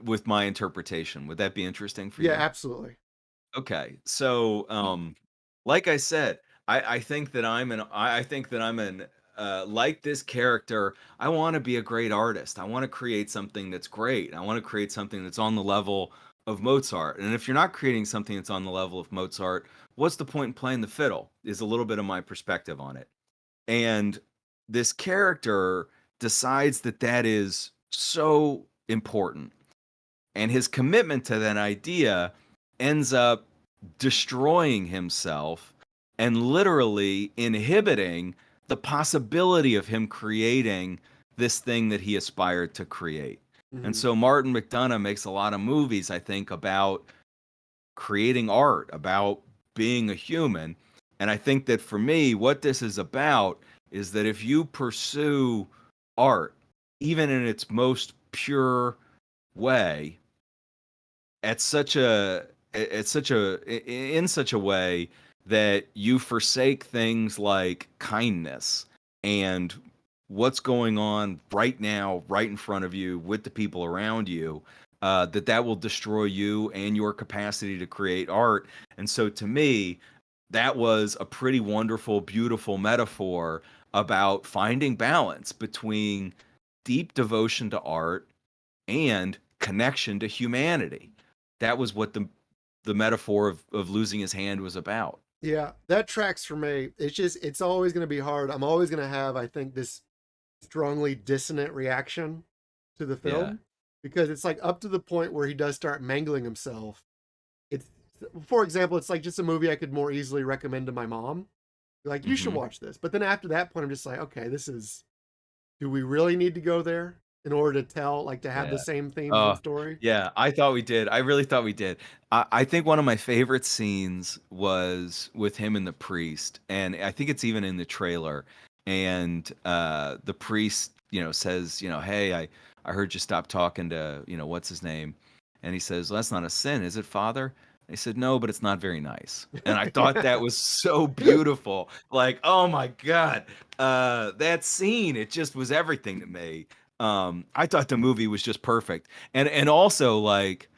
with my interpretation. Would that be interesting for Yeah, you? absolutely. Okay. So, like I said, I think that I'm an like this character, I want to be a great artist. I want to create something that's great. I want to create something that's on the level of Mozart. And if you're not creating something that's on the level of Mozart, what's the point in playing the fiddle? Is a little bit of my perspective on it. And this character decides that that is so important, and his commitment to that idea ends up destroying himself and literally inhibiting the possibility of him creating this thing that he aspired to create. And Mhm. so Martin McDonagh makes a lot of movies, I think, about creating art, about being a human. And I think that for me, what this is about is that if you pursue art, even in its most pure way, at such a in such a way that you forsake things like kindness and what's going on right now, right in front of you with the people around you, that will destroy you and your capacity to create art. And so to me, that was a pretty wonderful, beautiful metaphor about finding balance between deep devotion to art and connection to humanity. That was what the metaphor of losing his hand was about. Yeah, that tracks for me. It's always going to be hard. I'm always going to have, I think, this strongly dissonant reaction to the Yeah. film because it's like up to the point where he does start mangling himself. It's, for example, it's like just a movie I could more easily recommend to my mom. Like, you should Mhm. watch this. But then after that point, I'm just like, okay, do we really need to go there in order to to have the Yeah. same themes and Oh, story? yeah, I thought we did. I really thought we did. I think one of my favorite scenes was with him and the priest, and I think it's even in the trailer. and the priest, says, hey, I heard you stop talking to, what's his name, and he says, well, that's not a sin, is it, Father? And he said, no, but it's not very nice. And I thought that Yeah. was so beautiful. Like, oh my God, that scene, it just was everything to me. I thought the movie was just perfect, and also like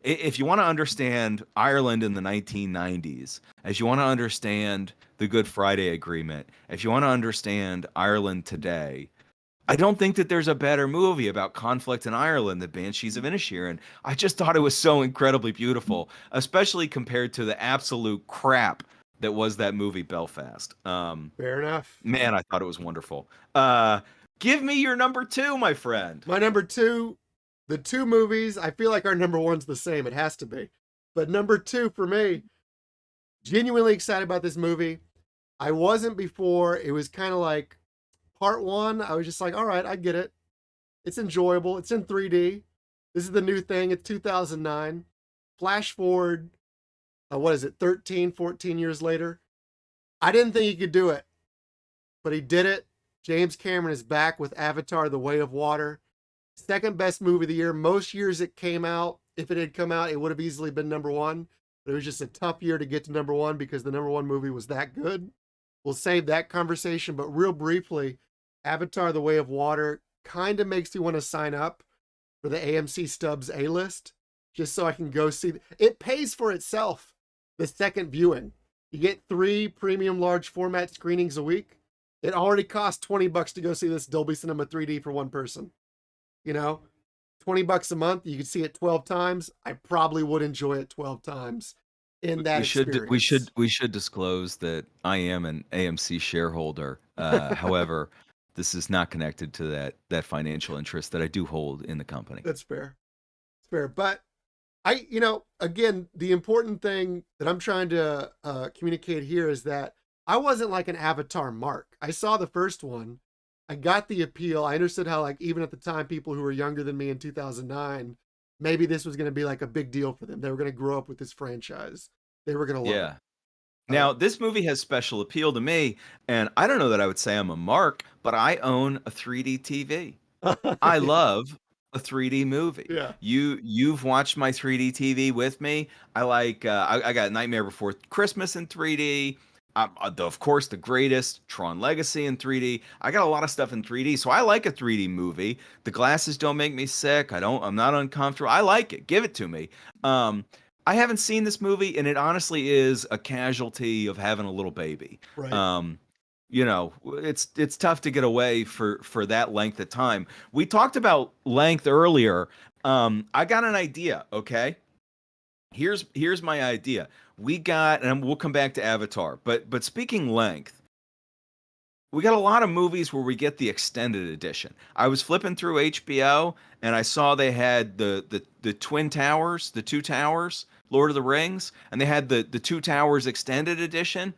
if you want to understand Ireland in the 1990s, as you want to understand the Good Friday Agreement, if you want to understand Ireland today, I don't think that there's a better movie about conflict in Ireland than Banshees of Inisherin. I just thought it was so incredibly beautiful, especially compared to the absolute crap that was that movie Belfast. Fair enough. Man, I thought it was wonderful. Uh, Give me your number two, my friend. My number two, the two movies, I feel like our number one's the same. It has to be. But number two for me, genuinely excited about this movie. I wasn't before. It was kind of like part one. I was just like, all right, I get it. It's enjoyable. It's in 3D. This is the new thing. It's 2009. Flash forward, what is it, 13, 14 years later? I didn't think he could do it, but he did it. James Cameron is back with Avatar: The Way of Water. Second best movie of the year. Most years it came out, if it had come out, it would have easily been number one. But it was just a tough year to get to number one because the number one movie was that good. We'll save that conversation, but real briefly, Avatar: The Way of Water kind of makes me want to sign up for the AMC Stubs A list just so I can go see. It pays for itself, the second viewing. You get 3 premium large format screenings a week. It already costs $20 to go see this Dolby Cinema 3D for one person. You know, $20 a month, you could see it 12 times. I probably would enjoy it 12 times in that experience. We should disclose that I am an AMC shareholder. However, this is not connected to that financial interest that I do hold in the company. That's fair. It's fair. But again, the important thing that I'm trying to communicate here is that I wasn't like an Avatar mark. I saw the first one. I got the appeal. I understood how, like, even at the time, people who were younger than me in 2009, maybe this was going to be like a big deal for them. They were going to grow up with this franchise. They were going to love it. Yeah. Now, this movie has special appeal to me, and I don't know that I would say I'm a mark, but I own a 3D TV. I Yeah. love a 3D movie. Yeah. You've watched my 3D TV with me. I like I got Nightmare Before Christmas in 3D. Of course, the greatest Tron Legacy in 3D. I got a lot of stuff in 3D, so I like a 3D movie. The glasses don't make me sick. I'm not uncomfortable. I like it. Give it to me. Um, I haven't seen this movie, and it honestly is a casualty of having a little baby. Right. Um, it's tough to get away for that length of time. We talked about length earlier. I got an idea, okay? Here's my idea. And we'll come back to Avatar, but speaking length, we got a lot of movies where we get the extended edition. I was flipping through HBO and I saw they had the Twin Towers, the Two Towers, Lord of the Rings, and they had the Two Towers extended edition.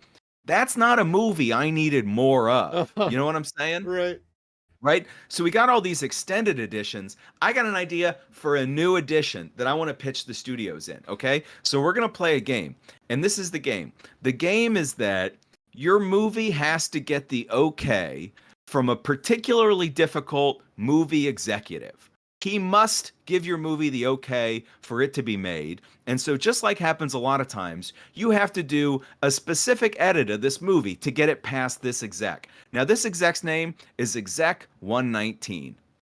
That's not a movie I needed more of. You know what I'm saying? Right. Right? So we got all these extended editions. I got an idea for a new edition that I want to pitch the studios in, okay? So we're going to play a game. And this is the game. The game is that your movie has to get the okay from a particularly difficult movie executive. He must give your movie the okay for it to be made. And so, just like happens a lot of times, you have to do a specific edit of this movie to get it past this exec. Now, this exec's name is Exec 119.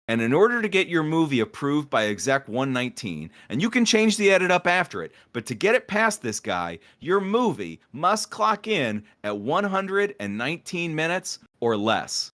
And in order to get your movie approved by Exec 119, and you can change the edit up after it, but to get it past this guy, your movie must clock in at 119 minutes or less.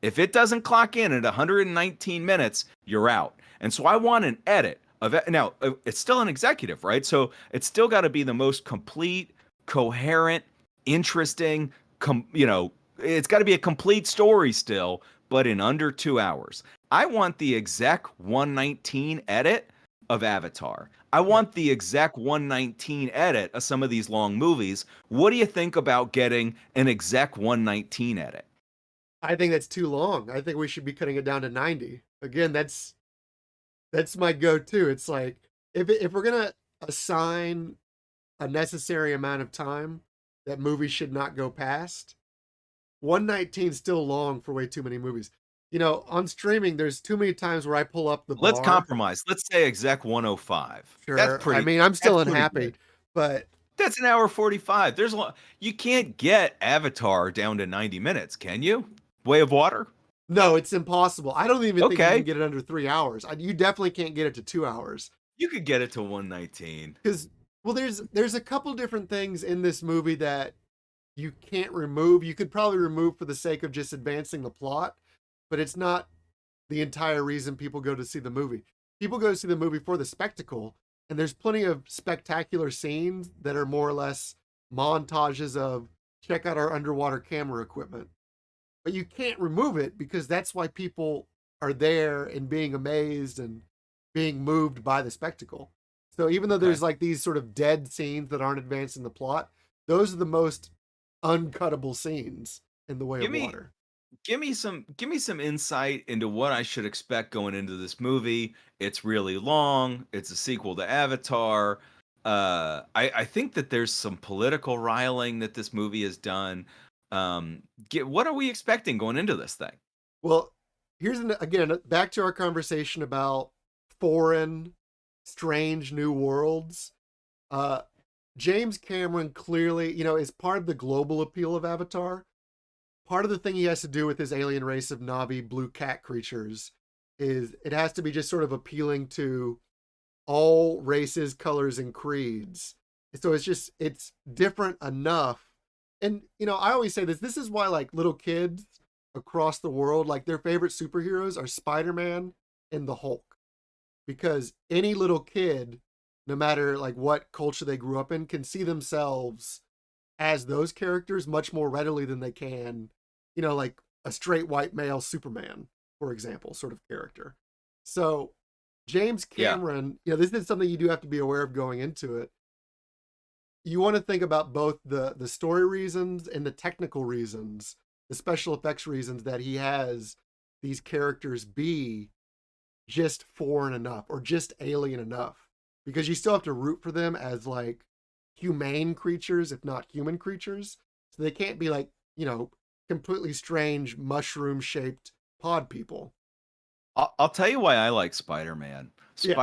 If it doesn't clock in at 119 minutes, you're out. And so I want an edit of it. Now, it's still an executive, right? So it's still got to be the most complete, coherent, interesting, it's got to be a complete story still, but in under 2 hours. I want the Exec 119 edit of Avatar. I Yeah. want the Exec 119 edit of some of these long movies. What do you think about getting an Exec 119 edit? I think that's too long. I think we should be cutting it down to 90. Again, that's my go-to. It's like if we're gonna assign a necessary amount of time that movies should not go past, 119 still long for way too many movies. You know, on streaming, there's too many times where I pull up the Let's bar. compromise. Let's say exec 105. Sure. I mean, I'm That's still pretty unhappy, good. but That's an hour 45. There's a lot you can't get Avatar down to 90 minutes, can you? Way of Water? no, it's impossible. I don't even think you can Okay. get it under 3 hours. You definitely can't get it to 2 hours. You could get it to 119. Because, well, there's a couple different things in this movie that you can't remove. You could probably remove for the sake of just advancing the plot, but it's not the entire reason people go to see the movie. People go to see the movie for the spectacle, and there's plenty of spectacular scenes that are more or less montages of check out our underwater camera equipment. But you can't remove it because that's why people are there and being amazed and being moved by the spectacle. So even though Okay. there's like these sort of dead scenes that aren't advancing the plot, those are the most uncuttable scenes in The Way Give of me Water. give me some insight into what I should expect going into this movie. It's really long. It's a sequel to Avatar. I think that there's some political riling that this movie has done. What are we expecting going into this thing? Well, again, back to our conversation about foreign, strange new worlds. Uh, James Cameron clearly, is part of the global appeal of Avatar. Part of the thing he has to do with his alien race of Navi blue cat creatures is it has to be just sort of appealing to all races, colors, and creeds. So it's different enough. And I always say this is why like little kids across the world, like their favorite superheroes are Spider-Man and the Hulk. Because any little kid, no matter like what culture they grew up in, can see themselves as those characters much more readily than they can, like a straight white male Superman, for example, sort of character. So James Yeah. Cameron, this is something you do have to be aware of going into it. You want to think about both the story reasons and the technical reasons, the special effects reasons that he has these characters be just foreign enough or just alien enough, because you still have to root for them as like humane creatures, if not human creatures. So they can't be like, completely strange mushroom shaped pod people. I'll tell you why I like Spider-Man. Yeah.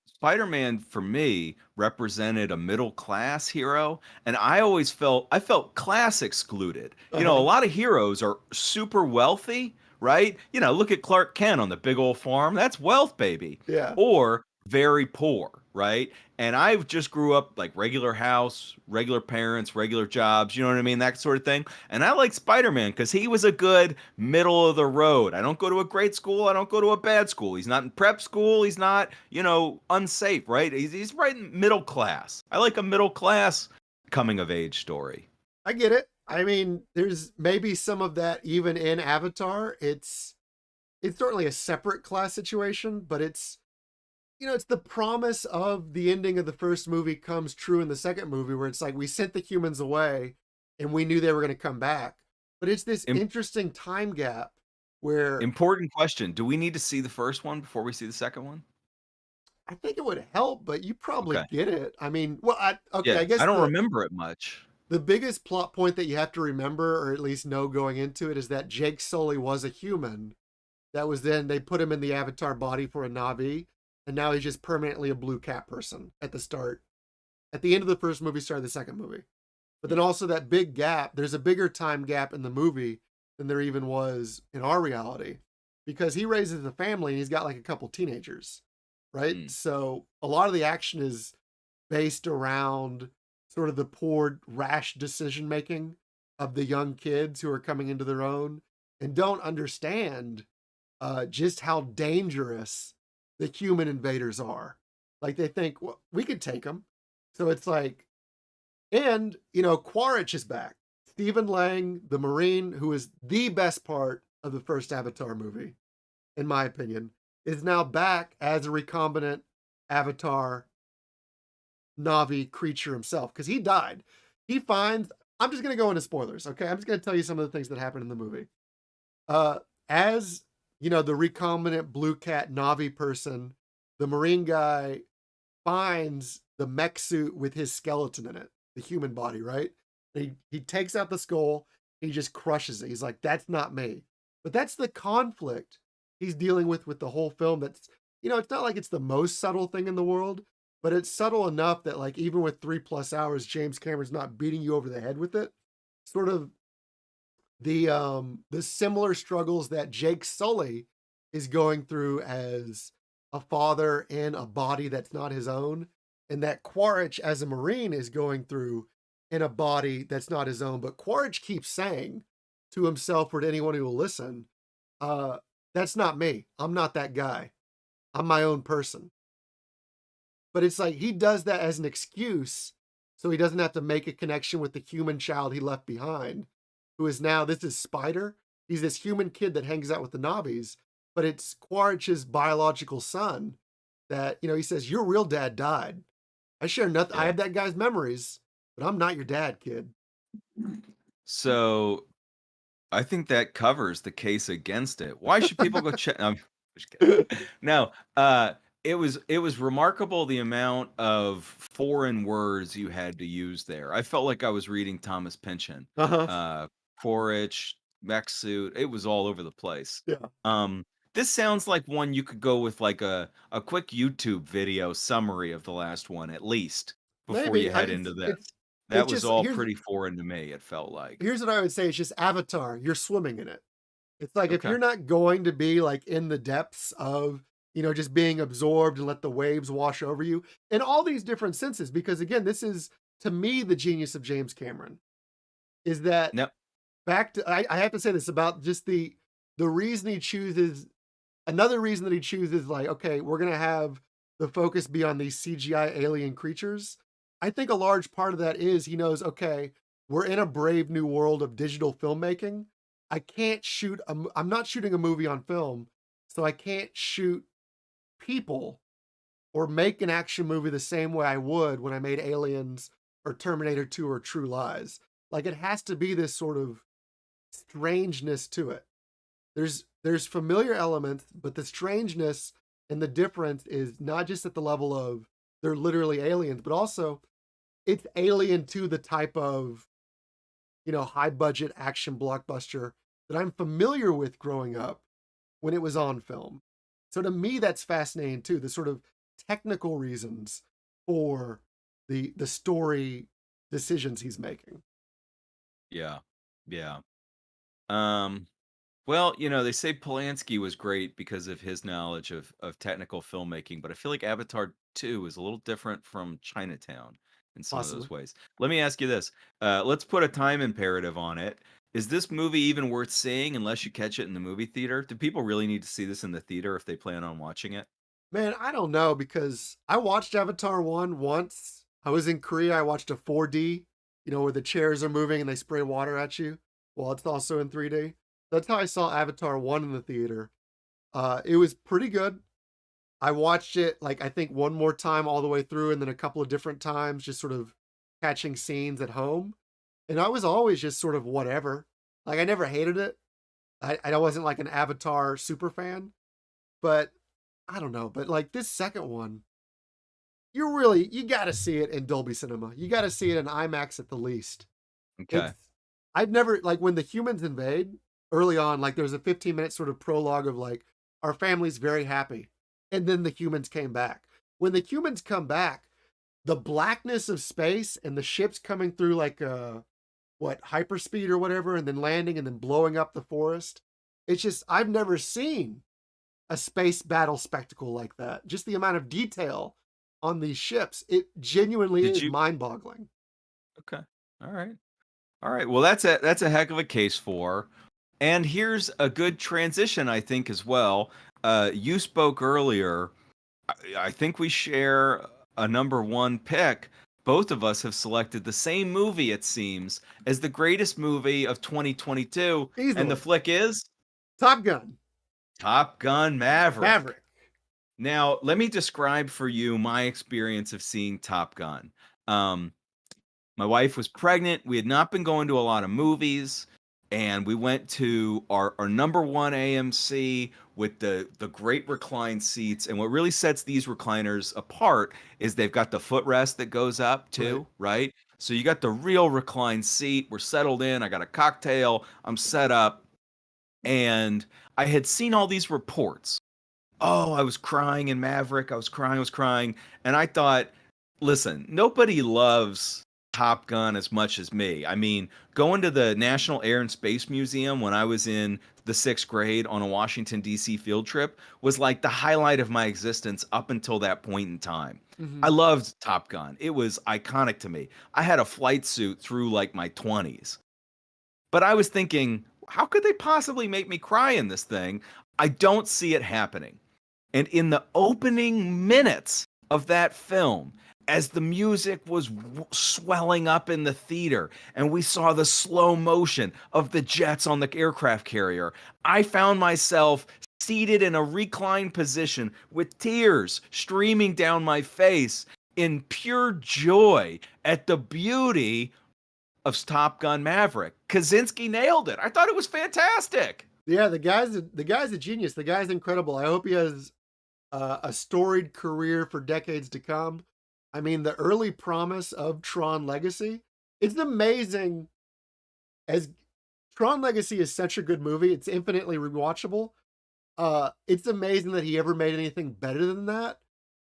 Spider-Man for me represented a middle class hero, and I felt class excluded. A Uh-huh. lot of heroes are super wealthy, right? Look at Clark Kent on the big old farm. That's wealth, baby. Yeah. Or very poor, right? And I just grew up like regular house, regular parents, regular jobs, you know what I mean? That sort of thing. And I like Spider-Man because he was a good middle of the road. I don't go to a great school. I don't go to a bad school. He's not in prep school. He's not, unsafe, right? He's right in middle class. I like a middle class coming of age story. I get it. I mean, there's maybe some of that even in Avatar. It's certainly a separate class situation, but it's the promise of the ending of the first movie comes true in the second movie, where it's like we sent the humans away and we knew they were going to come back. But it's this Im- interesting time gap where Important question. Do we need to see the first one before we see the second one? I think it would help, but you probably Okay. get it. I mean, well, okay, Yeah. I guess I don't the remember it much. the biggest plot point that you have to remember, or at least know going into it, is that Jake Sully was a human. That was then they put him in the Avatar body for a Navi, and now he's just permanently a blue cat person at the start, at the end of the first movie, start of the second movie. But then Hmm. also that big gap, there's a bigger time gap in the movie than there even was in our reality, because he raises a family and he's got like a couple teenagers, right? Hmm. So a lot of the action is based around sort of the poor, rash decision making of the young kids who are coming into their own and don't understand just how dangerous the human invaders are. Like they think, well, we could take them. So it's like, and Quaritch is back. Stephen Lang, the Marine, who is the best part of the first Avatar movie, in my opinion, is now back as a recombinant Avatar Navi creature himself because he died. He finds. I'm just gonna go into spoilers, okay? I'm just gonna tell you some of the things that happen in the movie. As the recombinant blue cat Navi person, the Marine guy finds the mech suit with his skeleton in it, the human body, right? He takes out the skull he just crushes it. He's like, "That's not me." But that's the conflict he's dealing with the whole film. That's it's not like it's the most subtle thing in the world, but it's subtle enough that like even with 3 plus hours, James Cameron's not beating you over the head with it. Sort of the similar struggles that Jake Sully is going through as a father in a body that's not his own, and that Quaritch as a Marine is going through in a body that's not his own. But Quaritch keeps saying to himself or to anyone who will listen, uh, "That's not me. I'm not that guy. I'm my own person." But it's like he does that as an excuse so he doesn't have to make a connection with the human child he left behind, who is now this is Spider. He's this human kid that hangs out with the Nobbies, but it's Quaritch's biological son that, he says, "Your real dad died. I share nothing. I Yeah. have that guy's memories, but I'm not your dad, kid." So I think that covers the case against it. Why should people go check? I'm just kidding. No, it was remarkable the amount of foreign words you had to use there. I felt like I was reading Thomas Pynchon, Uh-huh. uh, Quaritch, mech suit. It was all over the place. Yeah. Um, this sounds like one you could go with like a quick YouTube video summary of the last one at least before you Maybe. I head it's into this. it's That it's was just all pretty foreign to me. It felt like. here's what I would say, it's just Avatar, you're swimming in it. It's like if Okay. you're not going to be like in the depths of, just being absorbed and let the waves wash over you in all these different senses, because again, this is to me the genius of James Cameron is that No. back to I have to say this about just the reason he chooses another reason that he chooses like, okay, we're gonna have the focus be on these CGI alien creatures. I think a large part of that is he knows, okay, we're in a brave new world of digital filmmaking. I'm not shooting a movie on film, so I can't shoot people or make an action movie the same way I would when I made Aliens or Terminator 2 or True Lies. Like it has to be this sort of strangeness to it. There's familiar elements, but the strangeness and the difference is not just at the level of they're literally aliens, but also it's alien to the type of, high budget action blockbuster that I'm familiar with growing up when it was on film. So to me, that's fascinating too, the sort of technical reasons for the story decisions he's making. Yeah. Yeah. Um, well, they say Polanski was great because of his knowledge of technical filmmaking, but I feel like Avatar 2 is a little different from Chinatown in some of Possibly. those ways. Let me ask you this. Let's put a time imperative on it. Is this movie even worth seeing unless you catch it in the movie theater? Do people really need to see this in the theater if they plan on watching it? Man, I don't know because I watched Avatar 1 once. I was in Korea. I watched a 4D, where the chairs are moving and they spray water at you. Well, it's also in 3D. That's how I saw Avatar 1 in the theater. It was pretty good. I watched it like I think one more time all the way through and then a couple of different times just sort of catching scenes at home. And I was always just sort of whatever. Like I never hated it. I wasn't like an Avatar super fan, but I don't know. But like this second one, you gotta see it in Dolby Cinema. You gotta see it in IMAX at the least. Okay. It's I've never like when the humans invade early on, like there's a 15-minute sort of prologue of like our family's very happy. And then the humans came back. When the humans come back, the blackness of space and the ships coming through like what hyperspeed or whatever, and then landing and then blowing up the forest. It's just I've never seen a space battle spectacle like that. Just the amount of detail on these ships, it genuinely Did is you mind-boggling. Okay. All right. All right. Well, that's a heck of a case for. And here's a good transition, I think, as well. You spoke earlier. I think we share a number one pick. Both of us have selected the same movie, it seems, as the greatest movie of 2022. And the Easily. flick is Top Gun, Top Gun Maverick. Maverick. Now, let me describe for you my experience of seeing Top Gun. Um, My wife was pregnant. We had not been going to a lot of movies, and we went to our number one AMC with the great recline seats. And what really sets these recliners apart is they've got the footrest that goes up Right. too, right? So you got the real reclined seat. We're settled in. I got a cocktail. I'm set up. And I had seen all these reports. Oh, I was crying in Maverick. I was crying. And I thought, listen, nobody loves Top Gun as much as me. I mean, going to the National Air and Space Museum when I was in the 6th grade on a Washington, D.C. field trip was like the highlight of my existence up until that point in time. I Mhm. loved Top Gun. It was iconic to me. I had a flight suit through like my 20s. But I was thinking, how could they possibly make me cry in this thing? I don't see it happening. And in the opening minutes of that film, as the music was swelling up in the theater and we saw the slow motion of the jets on the aircraft carrier, I found myself seated in a reclined position with tears streaming down my face in pure joy at the beauty of Top Gun Maverick. Kaczynski nailed it. I thought it was fantastic. Yeah, the guy's a genius. The guy's incredible. I hope he has a storied career for decades to come. I mean, the early promise of Tron Legacy, it's amazing as Tron Legacy is such a good movie. It's infinitely rewatchable. It's amazing that he ever made anything better than that.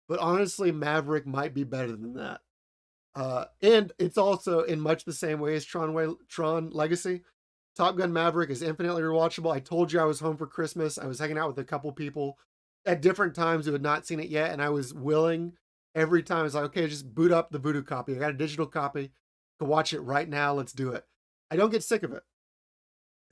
But honestly, Maverick might be better than that. And it's also in much the same way as Tron Legacy. Top Gun Maverick is infinitely rewatchable. I told you I was home for Christmas. I was hanging out with a couple people at different times who had not seen it yet, and I was willing every time. I was like, okay, just boot up the Voodoo copy. I got a digital copy. Can watch it right now. Let's do it. I don't get sick of it.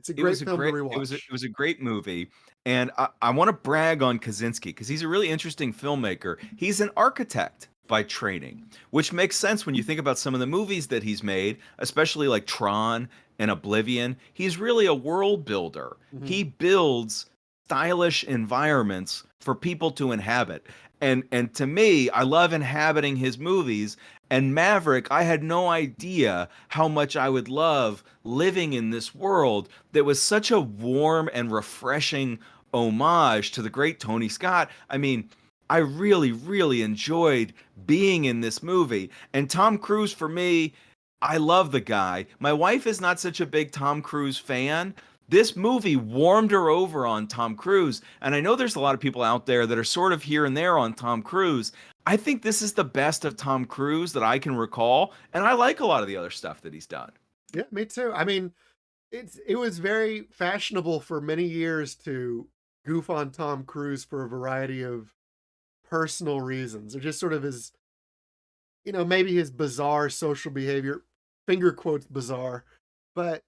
It's a It was great a film to great rewatch. it was a great movie, and I wanna brag on Kaczynski because he's a really interesting filmmaker. He's an architect by training, which makes sense when you think about some of the movies that he's made, especially like Tron and Oblivion. He's really a world builder. Mhm. He builds stylish environments for people to inhabit. And to me, I love inhabiting his movies. And Maverick, I had no idea how much I would love living in this world that was such a warm and refreshing homage to the great Tony Scott. I mean, I really, really enjoyed being in this movie. And Tom Cruise, for me, I love the guy. My wife is not such a big Tom Cruise fan. This movie warmed her over on Tom Cruise. And I know there's a lot of people out there that are sort of here and there on Tom Cruise. I think this is the best of Tom Cruise that I can recall. And I like a lot of the other stuff that he's done. Yeah, me too. I mean, it was very fashionable for many years to goof on Tom Cruise for a variety of personal reasons, or just sort of his, maybe his bizarre social behavior, finger quotes bizarre, but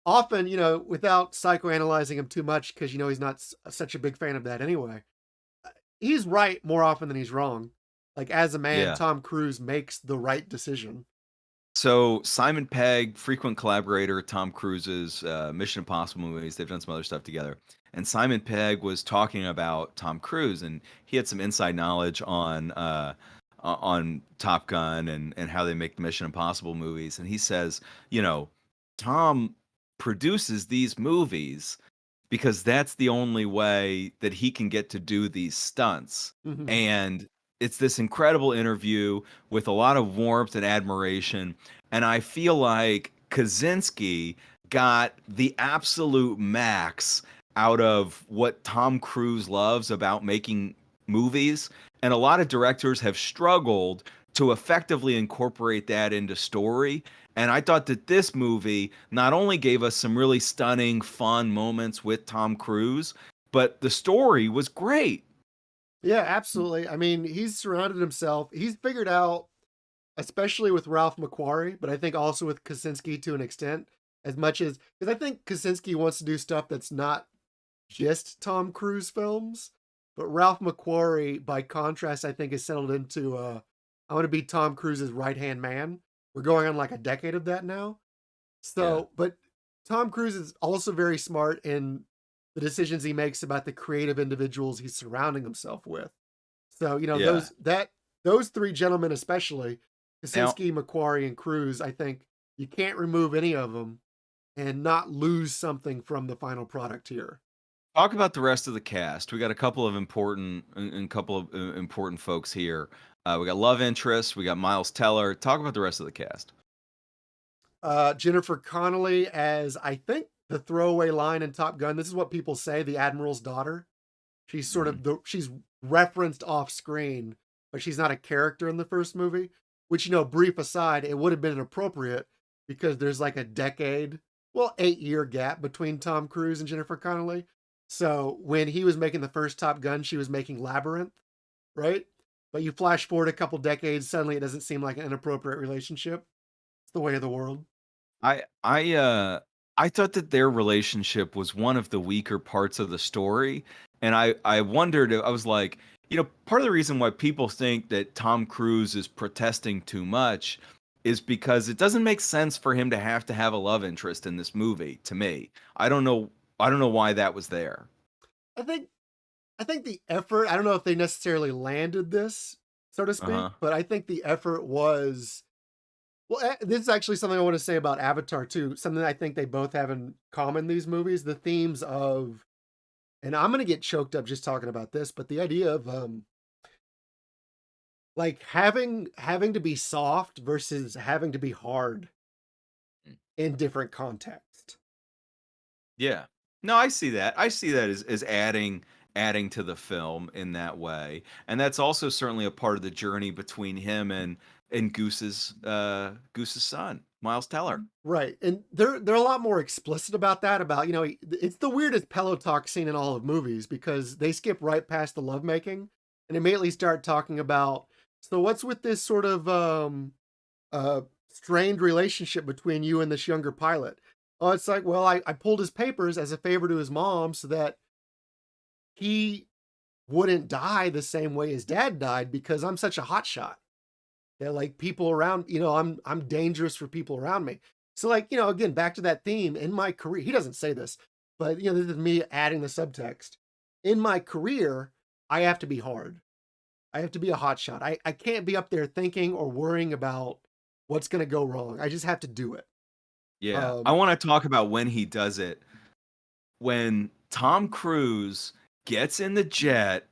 often, without psychoanalyzing him too much, because he's not such a big fan of that anyway. He's right more often than he's wrong. Like as a man, Yeah. Tom Cruise makes the right decision. So Simon Pegg, frequent collaborator, Tom Cruise's Mission Impossible movies. They've done some other stuff together. And Simon Pegg was talking about Tom Cruise, and he had some inside knowledge on Top Gun and how they make the Mission Impossible movies. And he says, you know, Tom produces these movies because that's the only way that he can get to do these stunts. Mhm. And it's this incredible interview with a lot of warmth and admiration. And I feel like Kaczynski got the absolute max out of what Tom Cruise loves about making movies. And a lot of directors have struggled to effectively incorporate that into story. And I thought that this movie not only gave us some really stunning, fun moments with Tom Cruise, but the story was great. Yeah, absolutely. I mean, he's surrounded himself. He's figured out, especially with Ralph McQuarrie, but I think also with Kaczynski to an extent, as much as because I think Kaczynski wants to do stuff that's not just Tom Cruise films, but Ralph McQuarrie, by contrast, I think has settled into I want to be Tom Cruise's right hand man. We're going on like a decade of that now. Yeah. But Tom Cruise is also very smart in the decisions he makes about the creative individuals he's surrounding himself with. So, Yeah. those three gentlemen especially, Now, Kaczynski, McQuarrie, and Cruise, I think you can't remove any of them and not lose something from the final product here. talk about the rest of the cast. We got a couple of important folks here. We got love interest. We got Miles Teller. Talk about the rest of the cast. Jennifer Connelly as, I think, the throwaway line in Top Gun. This is what people say, the admiral's daughter. She's sort Mhm. of she's referenced off screen, but she's not a character in the first movie. Which, brief aside, it would have been inappropriate because there's like a decade, well, 8-year gap between Tom Cruise and Jennifer Connelly. So when he was making the first Top Gun, she was making Labyrinth, right? But you flash forward a couple decades, suddenly it doesn't seem like an inappropriate relationship. It's the way of the world. I I, uh, I thought that their relationship was one of the weaker parts of the story, and I wondered, I was like, part of the reason why people think that Tom Cruise is protesting too much is because it doesn't make sense for him to have a love interest in this movie, to me. I don't know why that was there. I think I think the effort, I don't know if they necessarily landed this, so to speak, Uh-huh. but I think the effort was well, this is actually something I want to say about Avatar too. Something I think they both have in common, these movies, the themes of, and I'm gonna get choked up just talking about this, but the idea of like having to be soft versus having to be hard Mm. in different context. Yeah. No, I see that. I see that as adding to the film in that way. And that's also certainly a part of the journey between him and Goose's son, Miles Teller. Right, and they're a lot more explicit about that, about, it's the weirdest pillow talk scene in all of movies because they skip right past the lovemaking and immediately start talking about, "So what's with this sort of, strained relationship between you and this younger pilot?" Oh, it's like, "Well, I pulled his papers as a favor to his mom so that he wouldn't die the same way his dad died because I'm such a hotshot. That, like, people around, I'm dangerous for people around me." So, like, again, back to that theme in my career, he doesn't say this, but, this is me adding the subtext. In my career, I have to be hard. I have to be a hotshot. I can't be up there thinking or worrying about what's gonna go wrong. I just have to do it. Yeah. I Um, want to talk about when he does it. When Tom Cruise gets in the jet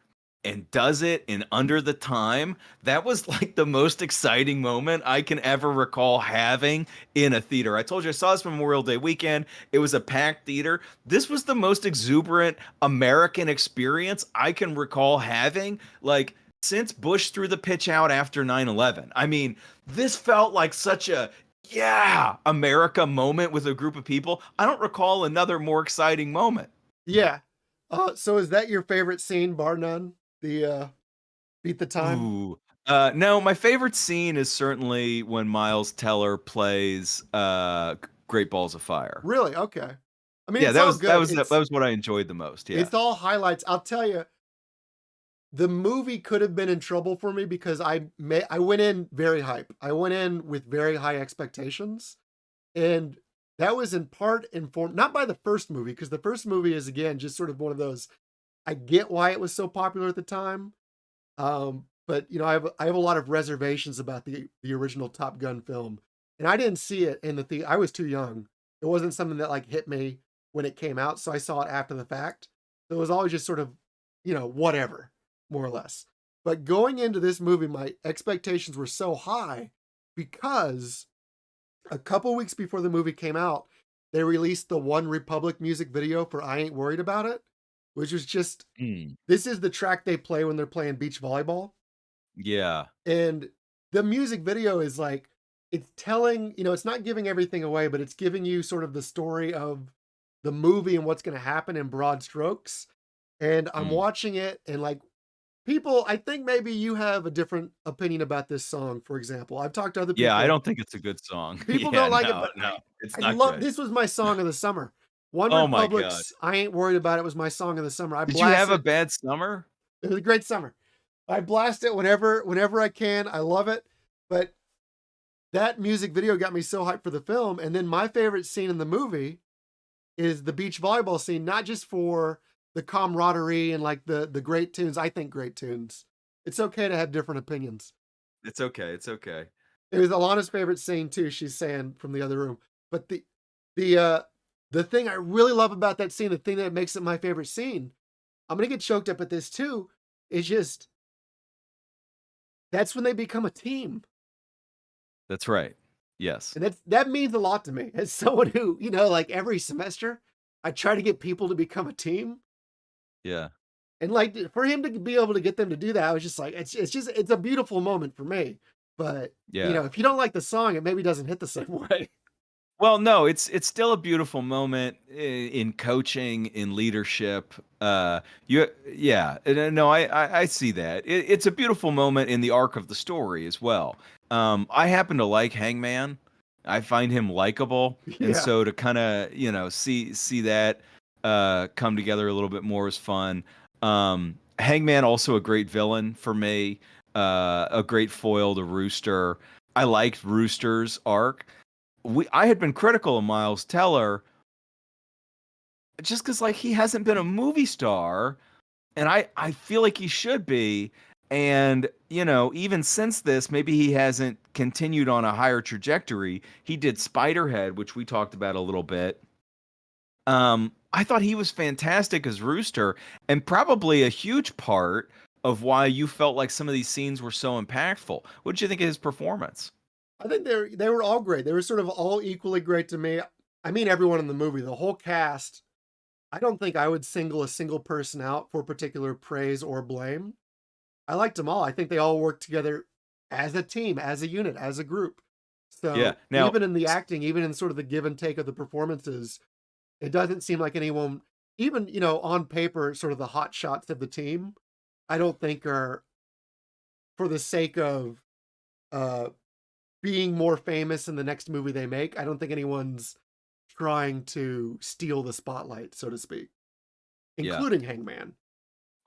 and does it in under the time, that was like the most exciting moment I can ever recall having in a theater. I told you I saw this Memorial Day weekend. It was a packed theater. This was the most exuberant American experience I can recall having, like, since Bush threw the pitch out after 9/11. I mean, this felt like such a yeah, America moment with a group of people. I don't recall another more exciting moment. yeah. So is that your favorite scene, bar none? The, beat the time? Ooh. No, my favorite scene is certainly when Miles Teller plays Great Balls of Fire. Really? Okay. I mean, Yeah, it's all that good. was what I enjoyed the most. Yeah. It's all highlights. I'll tell you, the movie could have been in trouble for me because I went in very hype. I went in with very high expectations, and that was in part informed not by the first movie, because the first movie is, again, just sort of one of those, I get why it was so popular at the time, but, I have a lot of reservations about the original Top Gun film, and I didn't see it in the I was too young. It wasn't something that, like, hit me when it came out, so I saw it after the fact. So it was always just sort of, whatever, more or less. But going into this movie, my expectations were so high because a couple weeks before the movie came out, they released the One Republic music video for "I Ain't Worried About It," which was just, Mm, this is the track they play when they're playing beach volleyball. yeah. And the music video is like, it's telling, it's not giving everything away, but it's giving you sort of the story of the movie and what's going to happen in broad strokes. And I'm Mm. watching it, and like, people, I think maybe you have a different opinion about this song, for example. I've talked to other Yeah, I people. don't think it's a good song. People Yeah, don't like it, no, but no, I it's not love, good. this was my song of the summer. One Oh my god. Republic's "I Ain't Worried About It" was my song of the summer. I Did you blast have a it. bad summer? It was a great summer. I blast it whenever I can. I love it. But that music video got me so hyped for the film. And then my favorite scene in the movie is the beach volleyball scene, not just for the camaraderie and like the great tunes. I think great tunes. It's okay to have different opinions. It's okay. It's okay. It was Alana's favorite scene too. She's saying from the other room. But the uh the thing I really love about that scene, the thing that makes it my favorite scene, I'm gonna get choked up at this too, is just that's when they become a team. That's right. Yes. And that means a lot to me as someone who, like every semester, I try to get people to become a team. Yeah. And like for him to be able to get them to do that, I was just like, it's a beautiful moment for me. But Yeah. if you don't like the song, it maybe doesn't hit the same way. Well, no, it's still a beautiful moment in coaching, in leadership. Yeah, no, I see that. It's a beautiful moment in the arc of the story as well. I happen to like Hangman. I find him likable, and Yeah. so to kind of see that come together a little bit more is fun. Hangman also a great villain for me. A great foil to Rooster. I liked Rooster's arc. I had been critical of Miles Teller just because like he hasn't been a movie star, and I feel like he should be. And even since this, maybe he hasn't continued on a higher trajectory. He did Spiderhead, which we talked about a little bit. I thought he was fantastic as Rooster, and probably a huge part of why you felt like some of these scenes were so impactful. What did you think of his performance? I think they were all great. They were sort of all equally great to me. I mean, everyone in the movie, the whole cast. I don't think I would single a single person out for particular praise or blame. I liked them all. I think they all worked together as a team, as a unit, as a group. Yeah. So Now, even in the acting, even in sort of the give and take of the performances, it doesn't seem like anyone, even on paper, sort of the hot shots of the team, I don't think are for the sake of uh being more famous in the next movie they make. I don't think anyone's trying to steal the spotlight, so to speak, yeah. including Hangman.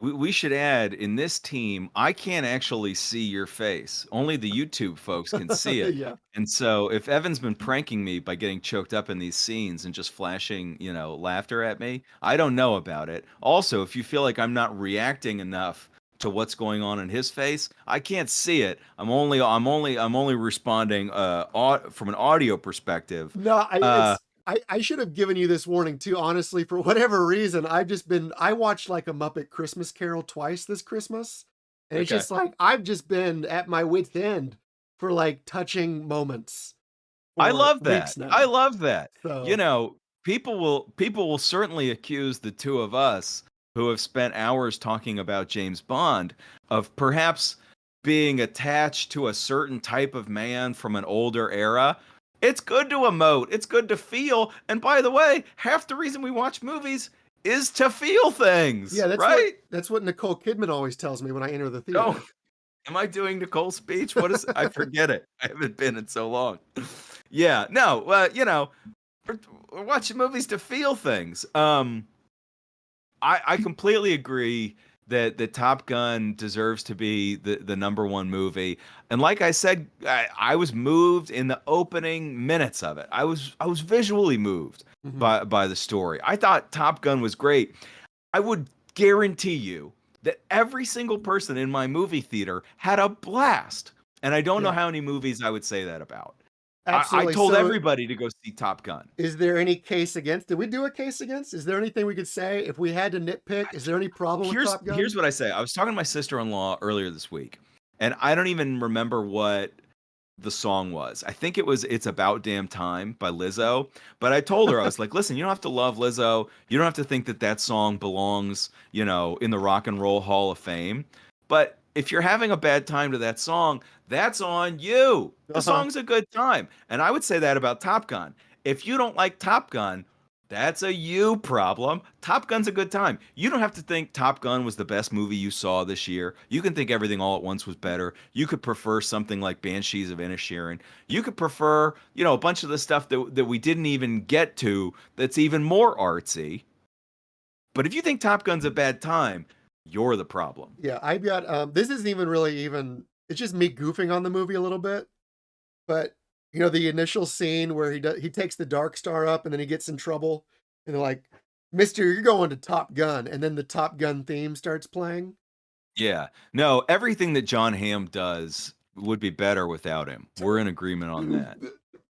We should add in this team, I can't actually see your face. Only the YouTube folks can see it. Yeah. And so if Evan's been pranking me by getting choked up in these scenes and just flashing, laughter at me, I don't know about it. Also, if you feel like I'm not reacting enough to what's going on in his face, I can't see it. I'm only responding from an audio perspective. No, Uh I should have given you this warning too, honestly, for whatever reason. I watched like a Muppet Christmas Carol twice this Christmas. And it's okay. just like I've just been at my wit's end for like touching moments I for love that. weeks I now. love that. You So know, people will certainly accuse the two of us who have spent hours talking about James Bond of perhaps being attached to a certain type of man from an older era. It's good to emote. It's good to feel. And by the way, half the reason we watch movies is to feel things, yeah, right? that's what Nicole Kidman always tells me when I enter the Oh, theater. am I doing Nicole's speech? What is I forget it. I haven't been in so long. Yeah, no, we're watching movies to feel things. I completely agree that Top Gun deserves to be the number one movie. And like I said, I was moved in the opening minutes of it. I was visually moved Mhm. by the story. I thought Top Gun was great. I would guarantee you that every single person in my movie theater had a blast. And I don't know Yeah, how many movies I would say that about. I absolutely. told So everybody to go see Top Gun. is there any case against? Did we do a case against? Is there anything we could say if we had to nitpick? Is there any problem with Here's Top here's Gun? what I say. I was talking to my sister-in-law earlier this week, and I don't even remember what the song was. I think it was "It's About Damn Time" by Lizzo. But I told her I was like, "Listen, you don't have to love Lizzo. You don't have to think that that song belongs, in the Rock and Roll Hall of Fame. But if you're having a bad time to that song, that's on you. The Uh-huh. song's a good time." And I would say that about Top Gun. If you don't like Top Gun, that's a you problem. Top Gun's a good time. You don't have to think Top Gun was the best movie you saw this year. You can think Everything All at Once was better. You could prefer something like Banshees of Inisherin. You could prefer, a bunch of the stuff that we didn't even get to that's even more artsy. But if you think Top Gun's a bad time, you're the problem. Yeah, I've got this isn't even really even it's just me goofing on the movie a little bit, but the initial scene where he takes the Dark Star up and then he gets in trouble and they're like, "Mister, you're going to Top Gun." And then the Top Gun theme starts playing. Yeah. No, everything that John Hamm does would be better without him. We're in agreement on that.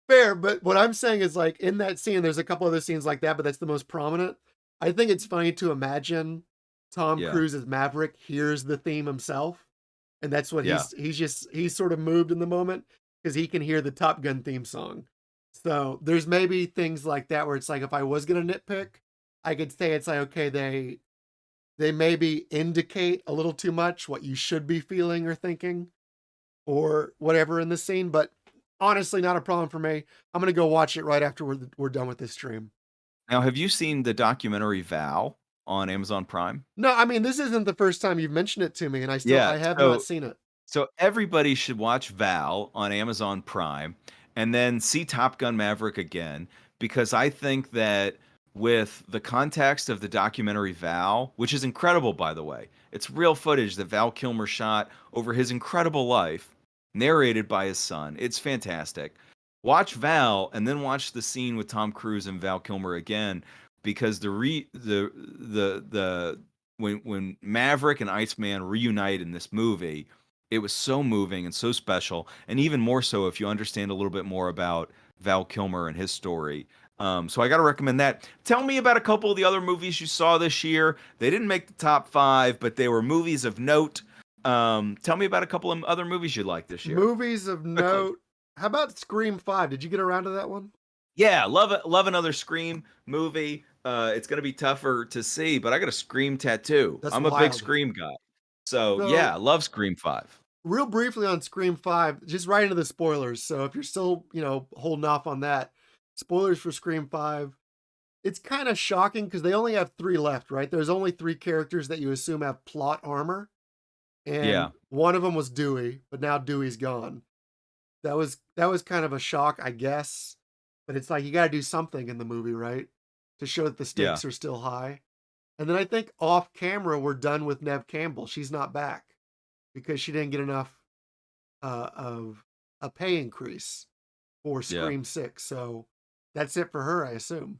Fair, but what I'm saying is like in that scene there's a couple other scenes like that, but that's the most prominent. I think it's funny to imagine Tom Yeah. Cruise as Maverick hears the theme himself, and that's what Yeah. he's sort of moved in the moment. because he can hear the Top Gun theme song. So there's maybe things like that where it's like if I was gonna nitpick, I could say it's like, okay, they maybe indicate a little too much what you should be feeling or thinking or whatever in the scene, but honestly, not a problem for me. I'm gonna go watch it right after we're done with this stream. Now, have you seen the documentary Val on Amazon Prime? No, I mean, this isn't the first time you've mentioned it to me, and Yeah, I have not so seen it. so everybody should watch Val on Amazon Prime and then see Top Gun Maverick again because I think that with the context of the documentary Val, which is incredible by the way. It's real footage that Val Kilmer shot over his incredible life, narrated by his son. It's fantastic. Watch Val and then watch the scene with Tom Cruise and Val Kilmer again because the when Maverick and Iceman reunite in this movie, it was so moving and so special, and even more so if you understand a little bit more about Val Kilmer and his story. So I got to recommend that. Tell me about a couple of the other movies you saw this year. They didn't make the top five, but they were movies of note. Tell me about a couple of other movies you liked this year, Movies of quickly. note. How about Scream 5? Did you get around to that one? Yeah, love it. Love another Scream movie. It's gonna be tougher to see, but I got a Scream tattoo. That's I'm a big wild. Scream guy. So So, yeah, love Scream 5. real briefly on Scream 5, just right into the spoilers. So, if you're still, holding off on that, spoilers for Scream 5. It's kind of shocking because they only have 3 left, right? There's only 3 characters that you assume have plot armor, and Yeah, one of them was Dewey, but now Dewey's gone. That was kind of a shock, I guess, but it's like you gotta do something in the movie, right? To show that the yeah, stakes are still high. And then I think off camera, we're done with Nev Campbell. She's not back because she didn't get enough, of a pay increase for yeah. Scream 6, so that's it for her, I assume.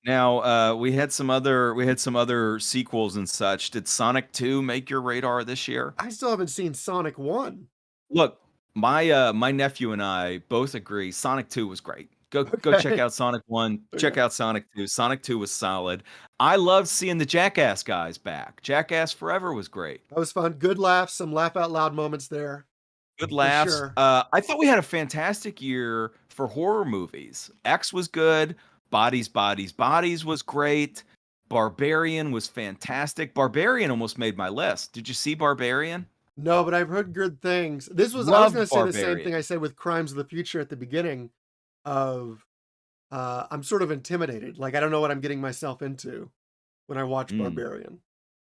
Now, we had some other sequels and such. Did Sonic 2 make your radar this year? I still haven't seen Sonic 1. Look, my nephew and I both agree Sonic 2 was great. Go check Okay. out Sonic 1, check Okay. out Sonic 2. Sonic 2 was solid. I loved seeing the Jackass guys back. Jackass Forever was great. That was fun. Good laughs, some laugh out loud moments there, Good for laughs. sure. I thought we had a fantastic year for horror movies. X was good. Bodies, Bodies, Bodies was great. Barbarian was fantastic. Barbarian almost made my list. Did you see Barbarian? No, but I've heard good things. I was gonna Loved say the same Barbarian. thing I said with Crimes of the Future at the beginning of, I'm sort of intimidated, like, I don't know what I'm getting myself into when I watch Mm. Barbarian.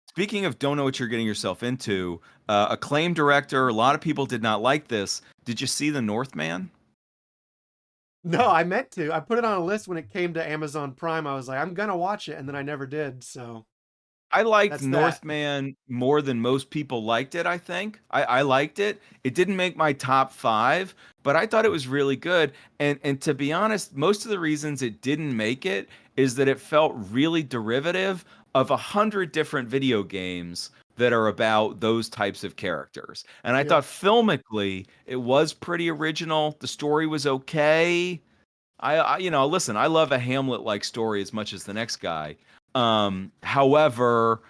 Speaking of don't know what you're getting yourself into, acclaimed director, a lot of people did not like this. Did you see The Northman? No, I meant to. I put it on a list when it came to Amazon Prime. I was like, "I'm gonna watch it," and then I never did, so I liked that's that. Northman more than most people liked it, I think. I liked it. It didn't make my top 5, but I thought it was really good, and to be honest, most of the reasons it didn't make it is that it felt really derivative of 100 different video games that are about those types of characters, and I Yeah. thought filmically, it was pretty original, the story was okay. Listen, I love a Hamlet-like story as much as the next guy. However,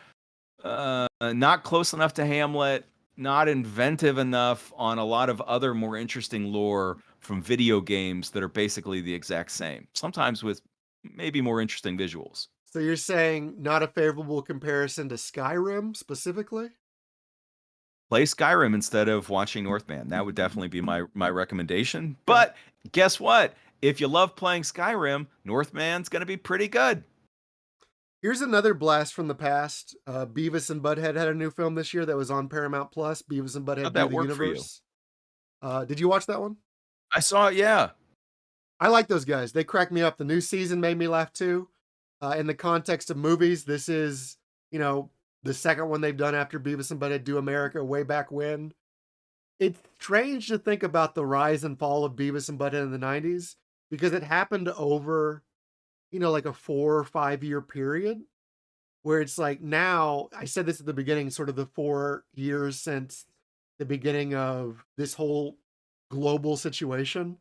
not close enough to Hamlet, not inventive enough on a lot of other more interesting lore from video games that are basically the exact same. Sometimes with maybe more interesting visuals. So you're saying not a favorable comparison to Skyrim specifically? Play Skyrim instead of watching Northman. That would definitely be my recommendation. Okay. But guess what? If you love playing Skyrim, Northman's going to be pretty good. Here's another blast from the past. Beavis and Butthead had a new film this year that was on Paramount Plus. Beavis and Butthead How'd Do that the work for you? Universe. Did you watch that one? I saw it, yeah. I like those guys. They crack me up. The new season made me laugh too. In the context of movies, this is, the second one they've done after Beavis and Butthead Do America way back when. It's strange to think about the rise and fall of Beavis and Butthead in the 90s because it happened over, like a 4 or 5 year period. Where it's like now, I said this at the beginning, sort of the 4 years since the beginning of this whole global situation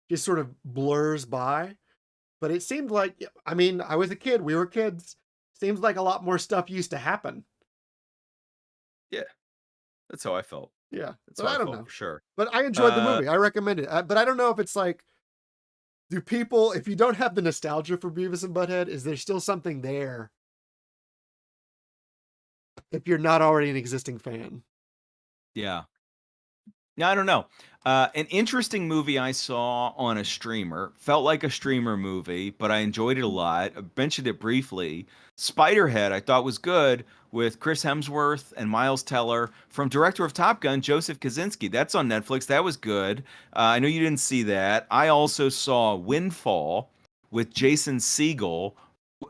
just sort of blurs by. But it seemed like, I mean, I was a kid, we were kids. Seems like a lot more stuff used to happen. Yeah, that's how I felt. Yeah, That's but how I I don't felt know. for sure. But I enjoyed the Uh, movie. I recommend it. But I don't know if it's like, do people, if you don't have the nostalgia for Beavis and Butthead, is there still something there if you're not already an existing fan? yeah. Yeah, I don't know. An interesting movie I saw on a streamer, felt like a streamer movie, but I enjoyed it a lot. I mentioned it briefly. Spiderhead, I thought was good with Chris Hemsworth and Miles Teller from director of Top Gun, Joseph Kosinski. That's on Netflix. That was good. I know you didn't see that. I also saw Windfall with Jason Segel.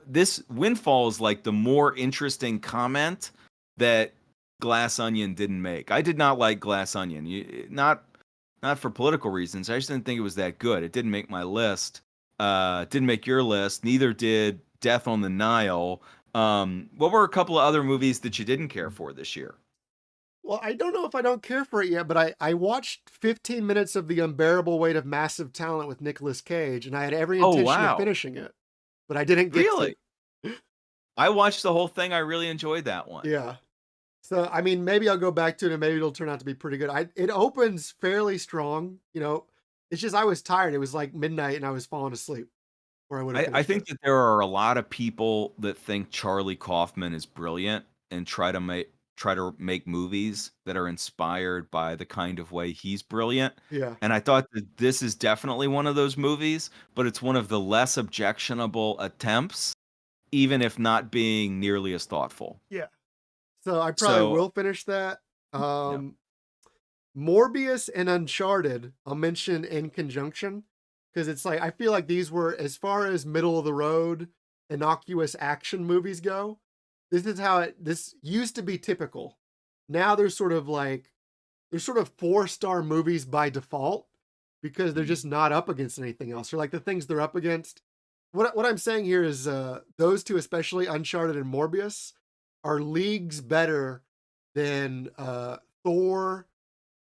This Windfall is like the more interesting comment that Glass Onion didn't make. I did not like Glass Onion. Not for political reasons. I just didn't think it was that good. It didn't make my list. Didn't make your list. Neither did Death on the Nile. What were a couple of other movies that you didn't care for this year? Well, I don't know if I don't care for it yet, but I watched 15 minutes of The Unbearable Weight of Massive Talent with Nicolas Cage, and I had every Oh intention of wow, finishing it, but I didn't get to. really? I watched the whole thing. I really enjoyed that one. Yeah. So, I mean, maybe I'll go back to it and maybe it'll turn out to be pretty good. It opens fairly strong, you know. It's just I was tired. It was like midnight and I was falling asleep, or I would have I finished think it. that there are a lot of people that think Charlie Kaufman is brilliant and try to make movies that are inspired by the kind of way he's brilliant. Yeah. And I thought that this is definitely one of those movies, but it's one of the less objectionable attempts, even if not being nearly as thoughtful. Yeah. So I probably So, will finish that. yeah. Morbius and Uncharted, I'll mention in conjunction because it's like I feel like these were, as far as middle of the road, innocuous action movies go. This is how this used to be typical. Now they're sort of 4-star movies by default because they're Mhm. just not up against anything else. Or like the things they're up against. What I'm saying here is those two, especially Uncharted and Morbius, are leagues better than Thor.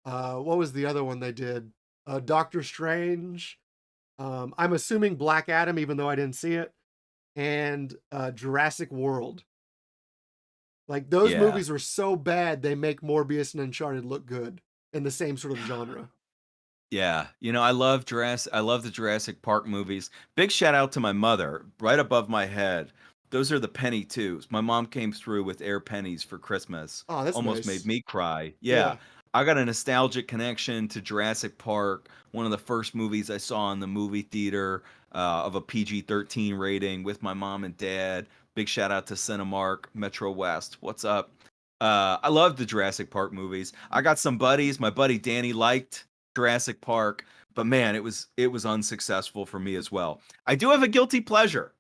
What was the other one they did? Doctor Strange. I'm assuming Black Adam, even though I didn't see it, and Jurassic World. Like those Yeah. movies were so bad they make Morbius and Uncharted look good in the same sort of genre. Yeah, I love the Jurassic Park movies. Big shout out to my mother, right above my head. Those are the penny twos. My mom came through with air pennies for Christmas. Oh, that's Almost made nice. me cry. Yeah. Yeah. I got a nostalgic connection to Jurassic Park, one of the first movies I saw in the movie theater, of a PG-13 rating with my mom and dad. Big shout out to Cinemark, Metro West. What's up? I love the Jurassic Park movies. I got some buddies. My buddy Danny liked Jurassic Park, but man, it was unsuccessful for me as well. I do have a guilty pleasure.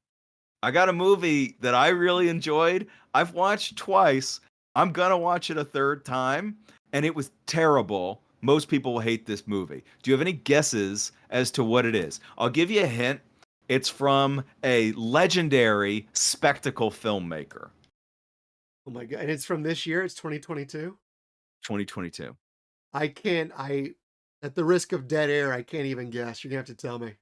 I got a movie that I really enjoyed. I've watched twice. I'm gonna watch it a third time, and it was terrible. Most people will hate this movie. Do you have any guesses as to what it is? I'll give you a hint. It's from a legendary spectacle filmmaker, Oh my god. And it's from this year, it's 2022. 2022. I can't I At the risk of dead air, I can't even guess. You're gonna have to tell me.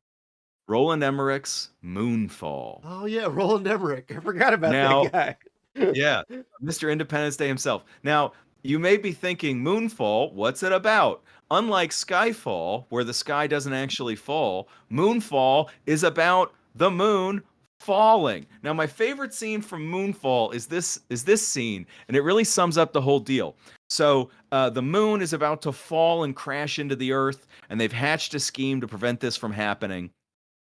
Roland Emmerich's Moonfall. Oh yeah, Roland Emmerich. I forgot about that Now, guy. yeah, Mr. Independence Day himself. Now, you may be thinking, Moonfall, what's it about? Unlike Skyfall, where the sky doesn't actually fall, Moonfall is about the moon falling. Now, my favorite scene from Moonfall is this scene, and it really sums up the whole deal. So, the moon is about to fall and crash into the earth, and they've hatched a scheme to prevent this from happening.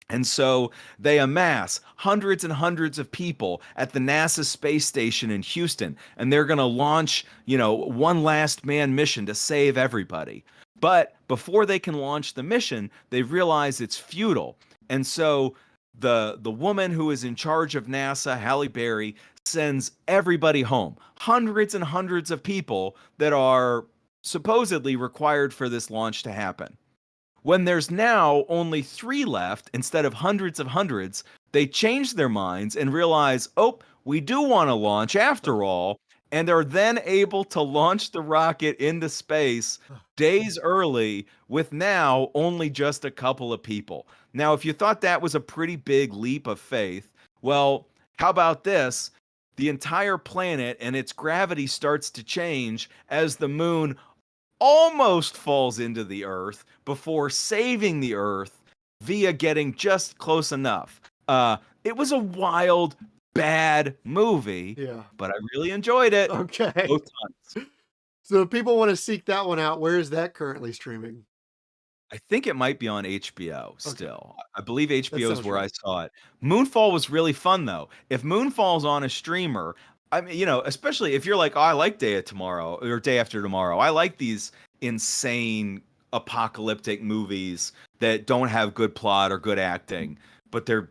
And so they amass hundreds and hundreds of people at the NASA space station in Houston, and they're going to launch, one last man mission to save everybody. But before they can launch the mission, they realize it's futile. And so the woman who is in charge of NASA, Halle Berry, sends everybody home. Hundreds and hundreds of people that are supposedly required for this launch to happen. When there's now only three left instead of hundreds of hundreds, they change their minds and realize, oh, we do want to launch after all. And are then able to launch the rocket into space days early with now only just a couple of people. Now, if you thought that was a pretty big leap of faith, well, how about this? The entire planet and its gravity starts to change as the moon almost falls into the earth before saving the earth via getting just close enough. It was a wild, bad movie, Yeah. but I really enjoyed it Okay. both times. So if people want to seek that one out, where is that currently streaming? I think it might be on HBO Okay. still. I believe That HBO is sounds where I right. saw it. Moonfall was really fun though. If Moonfall's on a streamer, I mean, especially if you're like, "Oh, I like Day of Tomorrow or Day After Tomorrow. I like these insane apocalyptic movies that don't have good plot or good acting, but they're,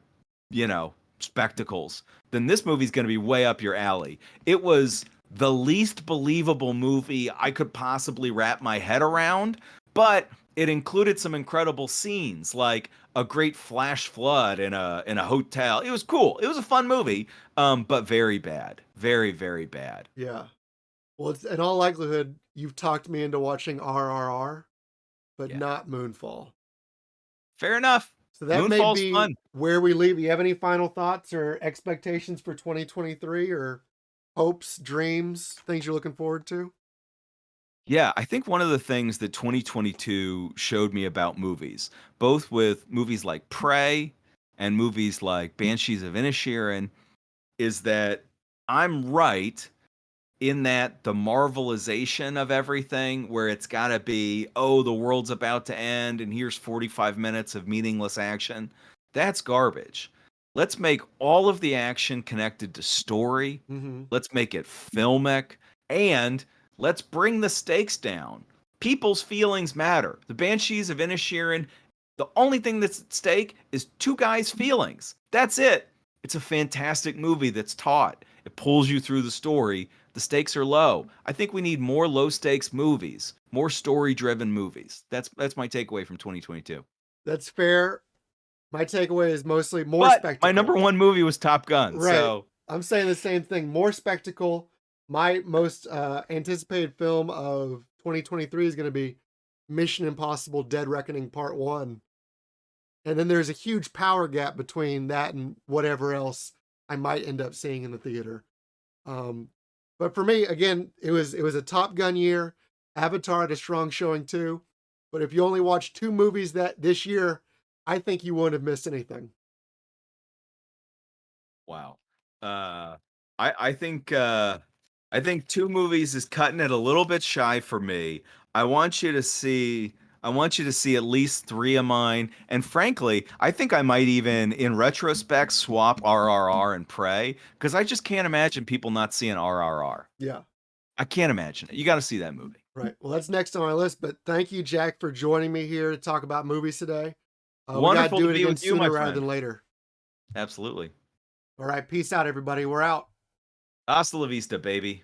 spectacles." Then this movie's going to be way up your alley. It was the least believable movie I could possibly wrap my head around, but it included some incredible scenes, like a great flash flood in a hotel. It was cool. It was a fun movie, but very bad, very very bad. Yeah. Well, it's in all likelihood, you've talked me into watching RRR, but Yeah, not Moonfall. fair enough. So that may Moonfall's be fun. where we leave. You have any final thoughts or expectations for 2023 or hopes, dreams, things you're looking forward to? Yeah, I think one of the things that 2022 showed me about movies, both with movies like Prey and movies like Banshees of Inisherin, is that I'm right in that the marvelization of everything, where it's got to be, oh, the world's about to end and here's 45 minutes of meaningless action, that's garbage. Let's make all of the action connected to story. Mhm. Let's make it filmic, and let's bring the stakes down. People's feelings matter. The Banshees of Inisherin, the only thing that's at stake is two guys' feelings. That's it. It's a fantastic movie that's taught. It pulls you through the story. The stakes are low. I think we need more low stakes movies, more story driven movies. That's my takeaway from 2022. That's fair. My takeaway is mostly more But my number spectacle. one movie was Top Gun. Right. So I'm saying the same thing. More spectacle. My most anticipated film of 2023 is going to be Mission Impossible Dead Reckoning Part 1. And then there's a huge power gap between that and whatever else I might end up seeing in the theater. Um, but for me, again, it was a Top Gun year. Avatar had a strong showing too. But if you only watch two movies that this year, I think you won't have missed anything. wow. I think I think two movies is cutting it a little bit shy for me. I want you to see I want you to see at least three of mine. And frankly, I think I might even, in retrospect, swap RRR and Prey, because I just can't imagine people not seeing RRR. Yeah. I can't imagine it. You got to see that movie. Right. Well, that's next on my list. But thank you, Jack, for joining me here to talk about movies today. We got to Wonderful to do it be again with you, my sooner rather friend. than later. Absolutely. All right. Peace out, everybody. We're out. Hasta la vista, baby.